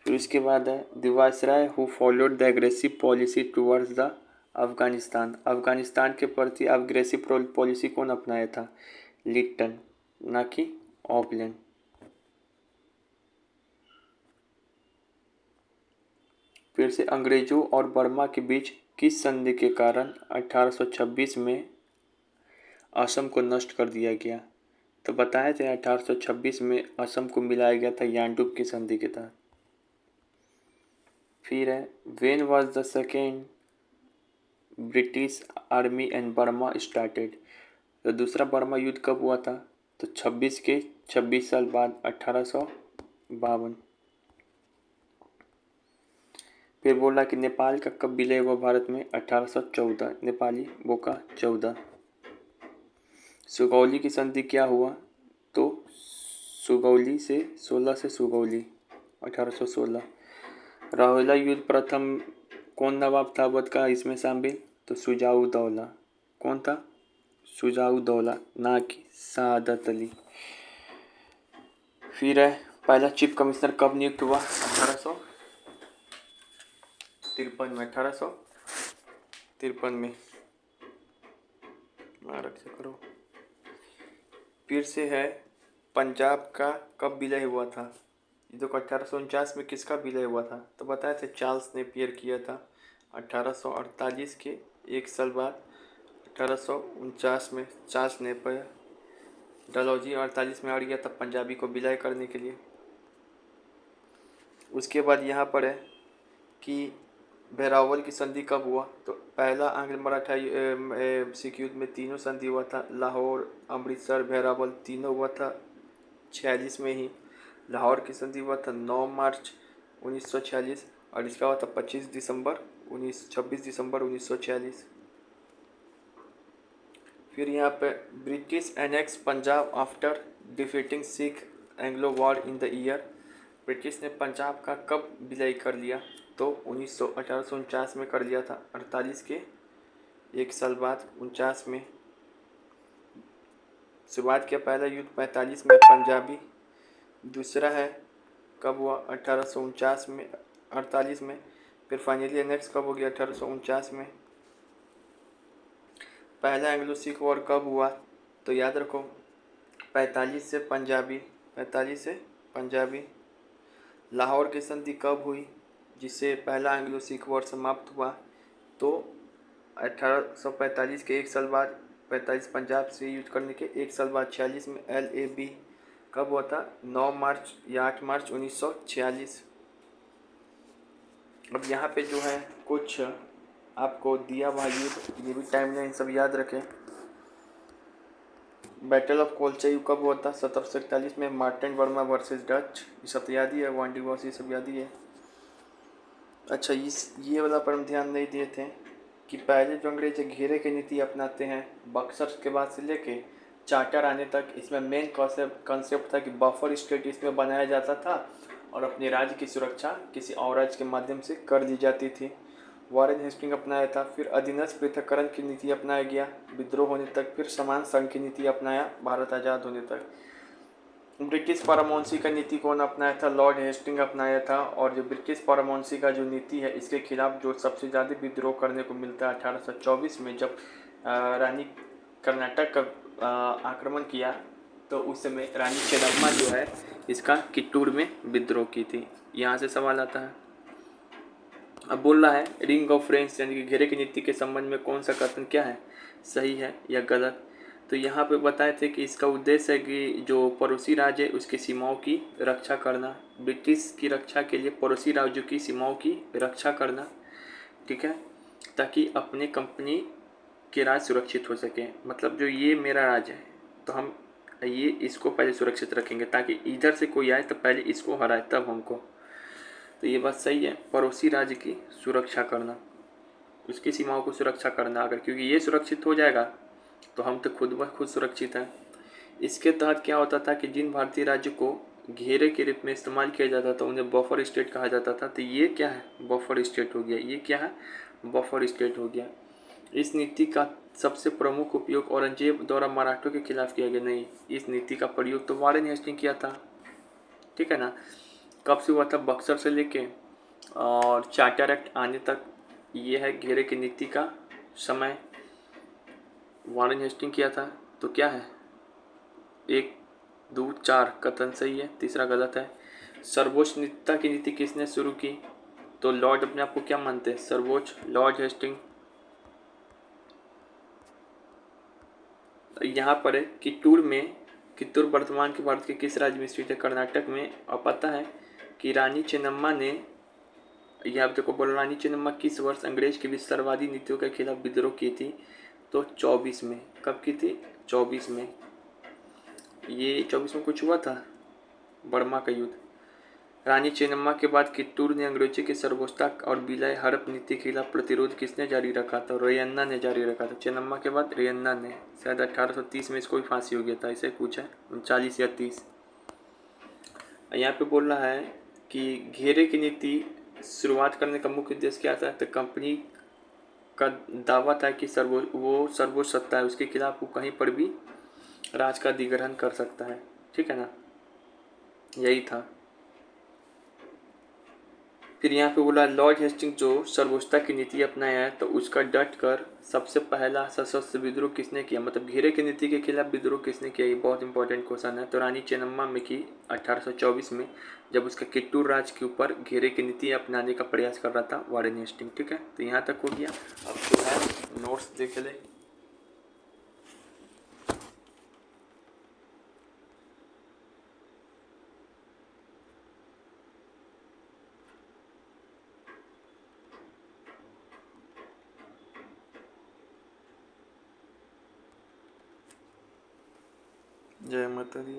फिर उसके बाद है the viceroy who followed the aggressive policy towards the Afghanistan, Afghanistan के प्रति अग्रेसिव पॉलिसी कौन अपनाया था, लिट्टन, ना कि ऑकलैंड। फिर से अंग्रेजों और बर्मा के बीच किस संधि के कारण 1826 में असम को नष्ट कर दिया गया, तो बताए थे 1826 में असम को मिलाया गया था यांडूब की संधि के तहत। फिर है when was the second British army and Burma started, तो दूसरा बर्मा युद्ध कब हुआ था, तो 26 साल बाद 1852। फिर बोला कि नेपाल का कब विलय हुआ भारत में, 1814, नेपाली बोका 14। सुगौली की संधि क्या हुआ, तो सुगौली से 16 से सुगौली 1816। रोहिला युद्ध प्रथम कौन नवाब था अवध का इसमें शामिल, तो शुजाउद्दौला, कौन था, शुजाउद्दौला, ना कि सादत अली। फिर है पहला चीफ कमिश्नर कब नियुक्त हुआ, 1853 में, 1853 में, रक्षा करो। फिर से है पंजाब का कब विलय हुआ था, ये तो 1849 में किसका विलय हुआ था, तो बताया था चार्ल्स नेपियर किया था 1848 के एक साल बाद 1849 में चार्ल्स नेपियर। डलहौजी 48 में अड़ गया था पंजाबी को विलय करने के लिए। उसके बाद यहाँ पर है कि भेरावल की संधि कब हुआ, तो पहला आंग्ल मराठा सिख युद्ध में तीनों संधि हुआ था, लाहौर अमृतसर भेरावल तीनों हुआ था 46 में ही। लाहौर की संधि हुआ था 9 मार्च 1946 और इसका हुआ था 26 दिसंबर 1946। फिर यहाँ पे British annex Punjab after defeating Sikh Anglo war in the year, British ने पंजाब का कब विलय कर लिया, तो 1849 में कर लिया था, 48 के एक साल बाद 49 में शुरुआत किया पहला युद्ध 45 में पंजाबी। दूसरा है कब हुआ, 1849 में, 48 में। फिर फाइनली एनेक्स कब हो गया, 1849 में। पहला एंग्लो सिख वॉर कब हुआ, तो याद रखो 45 से पंजाबी, 45 से पंजाबी। लाहौर की संधि कब हुई, जिससे पहला एंग्लो सिख वॉर समाप्त हुआ, तो 1845 के एक साल बाद, 45 पंजाब से युद्ध करने के एक साल बाद 46 में LAB कब हुआ था, 9 मार्च या 8 मार्च 1946। अब यहाँ पे जो है कुछ आपको दिया हुआ युद्ध, ये भी टाइम लाइन सब याद रखें। बैटल ऑफ कोलचाई कब हुआ था, 1741 में, मार्टिन वर्मा वर्सेस डच, ये सब तो याद ही है, वांडी वॉर्स ये सब याद ही है। अच्छा ये वाला पर हम ध्यान नहीं दिए थे कि पहले जो अंग्रेज घेरे की नीति अपनाते हैं बक्सर के बाद से लेके चार्टर आने तक, इसमें मेन कॉन्सेप्ट था कि बफर स्टेट इसमें बनाया जाता था और अपने राज्य की सुरक्षा किसी और राज्य के माध्यम से कर दी जाती थी। वारेन हेस्टिंग अपनाया था। फिर अधीनस्थ पृथक्करण की नीति अपनाया गया विद्रोह होने तक। फिर समान संघ की नीति अपनाया भारत आज़ाद होने तक। ब्रिटिश पारमौंसी का नीति कौन अपनाया था? लॉर्ड हेस्टिंग अपनाया था। और जो ब्रिटिश पारमौंसी का जो नीति है, इसके खिलाफ जो सबसे ज़्यादा विद्रोह करने को मिलता है 1824 में, जब रानी कर्नाटक का आक्रमण किया, तो उस समय रानी चेन्नम्मा जो है इसका कित्तूर में विद्रोह की थी। यहाँ से सवाल आता है। अब बोल रहा है रिंग ऑफ फ्रेंड्स यानी कि घेरे की नीति के संबंध में कौन सा कथन क्या है, सही है या गलत? तो यहाँ पे बताए थे कि इसका उद्देश्य है कि जो पड़ोसी राज्य है उसकी सीमाओं की रक्षा करना, ब्रिटिश की रक्षा के लिए पड़ोसी राज्यों की सीमाओं की रक्षा करना, ठीक है, ताकि अपने कंपनी के राज सुरक्षित हो सके। मतलब जो ये मेरा राज्य है तो हम ये इसको पहले सुरक्षित रखेंगे, ताकि इधर से कोई आए तो पहले इसको हराए तब हमको। तो ये बात सही है, पड़ोसी राज्य की सुरक्षा करना, उसकी सीमाओं को सुरक्षा करना अगर, क्योंकि ये सुरक्षित हो जाएगा तो हम तो खुद ब खुद सुरक्षित हैं। इसके तहत क्या होता था कि जिन भारतीय राज्यों को घेरे के रूप में इस्तेमाल किया जाता था उन्हें बफर स्टेट कहा जाता था। तो ये क्या है? बफर स्टेट हो गया। ये क्या है? बफर स्टेट हो गया। इस नीति का सबसे प्रमुख उपयोग औरंगजेब द्वारा मराठों के खिलाफ किया गया? नहीं, इस नीति का प्रयोग तो वारेन हेस्टिंग किया था, ठीक है ना। कब से हुआ था? बक्सर से लेके और चार्टर एक्ट आने तक ये है घेरे की नीति का समय, वारेन हेस्टिंग किया था। तो क्या है? 1, 2, 4 कथन सही है, तीसरा गलत है। सर्वोच्च नीतिता की नीति किसने शुरू की? तो लॉर्ड अपने आप को क्या मानते हैं? सर्वोच्च, लॉर्ड हेस्टिंग। यहाँ पर है कित्तूर में, कित्तूर वर्तमान के भारत के किस राज्य में स्थित है? कर्नाटक में। और पता है कि रानी चेन्नम्मा ने, यहाँ देखो बोल, रानी चेन्नम्मा किस वर्ष अंग्रेज की विस्तारवादी नीतियों के खिलाफ विद्रोह की थी? तो 24 में। कब की थी? 24 में। ये 24 में कुछ हुआ था, बर्मा का युद्ध। रानी चेन्नम्मा के बाद कित्तूर ने अंग्रेजों की सर्वोच्चता और विलय हड़प नीति के खिलाफ प्रतिरोध किसने जारी रखा था? रैयन्ना ने जारी रखा था। चेन्नम्मा के बाद रैयन्ना ने। शायद 1830 में इसको भी फांसी हो गया था, इसे पूछा है 39 या 30। यहाँ पे बोल रहा है कि घेरे की नीति शुरुआत करने का मुख्य उद्देश्य क्या था? तो कंपनी का दावा था कि वो सर्वोच्च सत्ता है, उसके खिलाफ वो कहीं पर भी राज का अधिग्रहण कर सकता है, ठीक है ना, यही था। फिर यहाँ पे बोला लॉर्ड हेस्टिंग जो सर्वोच्चता की नीति अपनाया है तो उसका डट कर सबसे पहला सशस्त्र विद्रोह किसने किया? मतलब घेरे की नीति के खिलाफ विद्रोह किसने किया? ये बहुत इंपॉर्टेंट क्वेश्चन है। तो रानी चेन्नम्मा में की 1824 में, जब उसका कित्तूर राज्य के ऊपर घेरे की नीति अपनाने का प्रयास कर रहा था वारेन हेस्टिंग, ठीक है। तो यहाँ तक हो गया। अब जो है नोट्स देख ले। जय माता दी।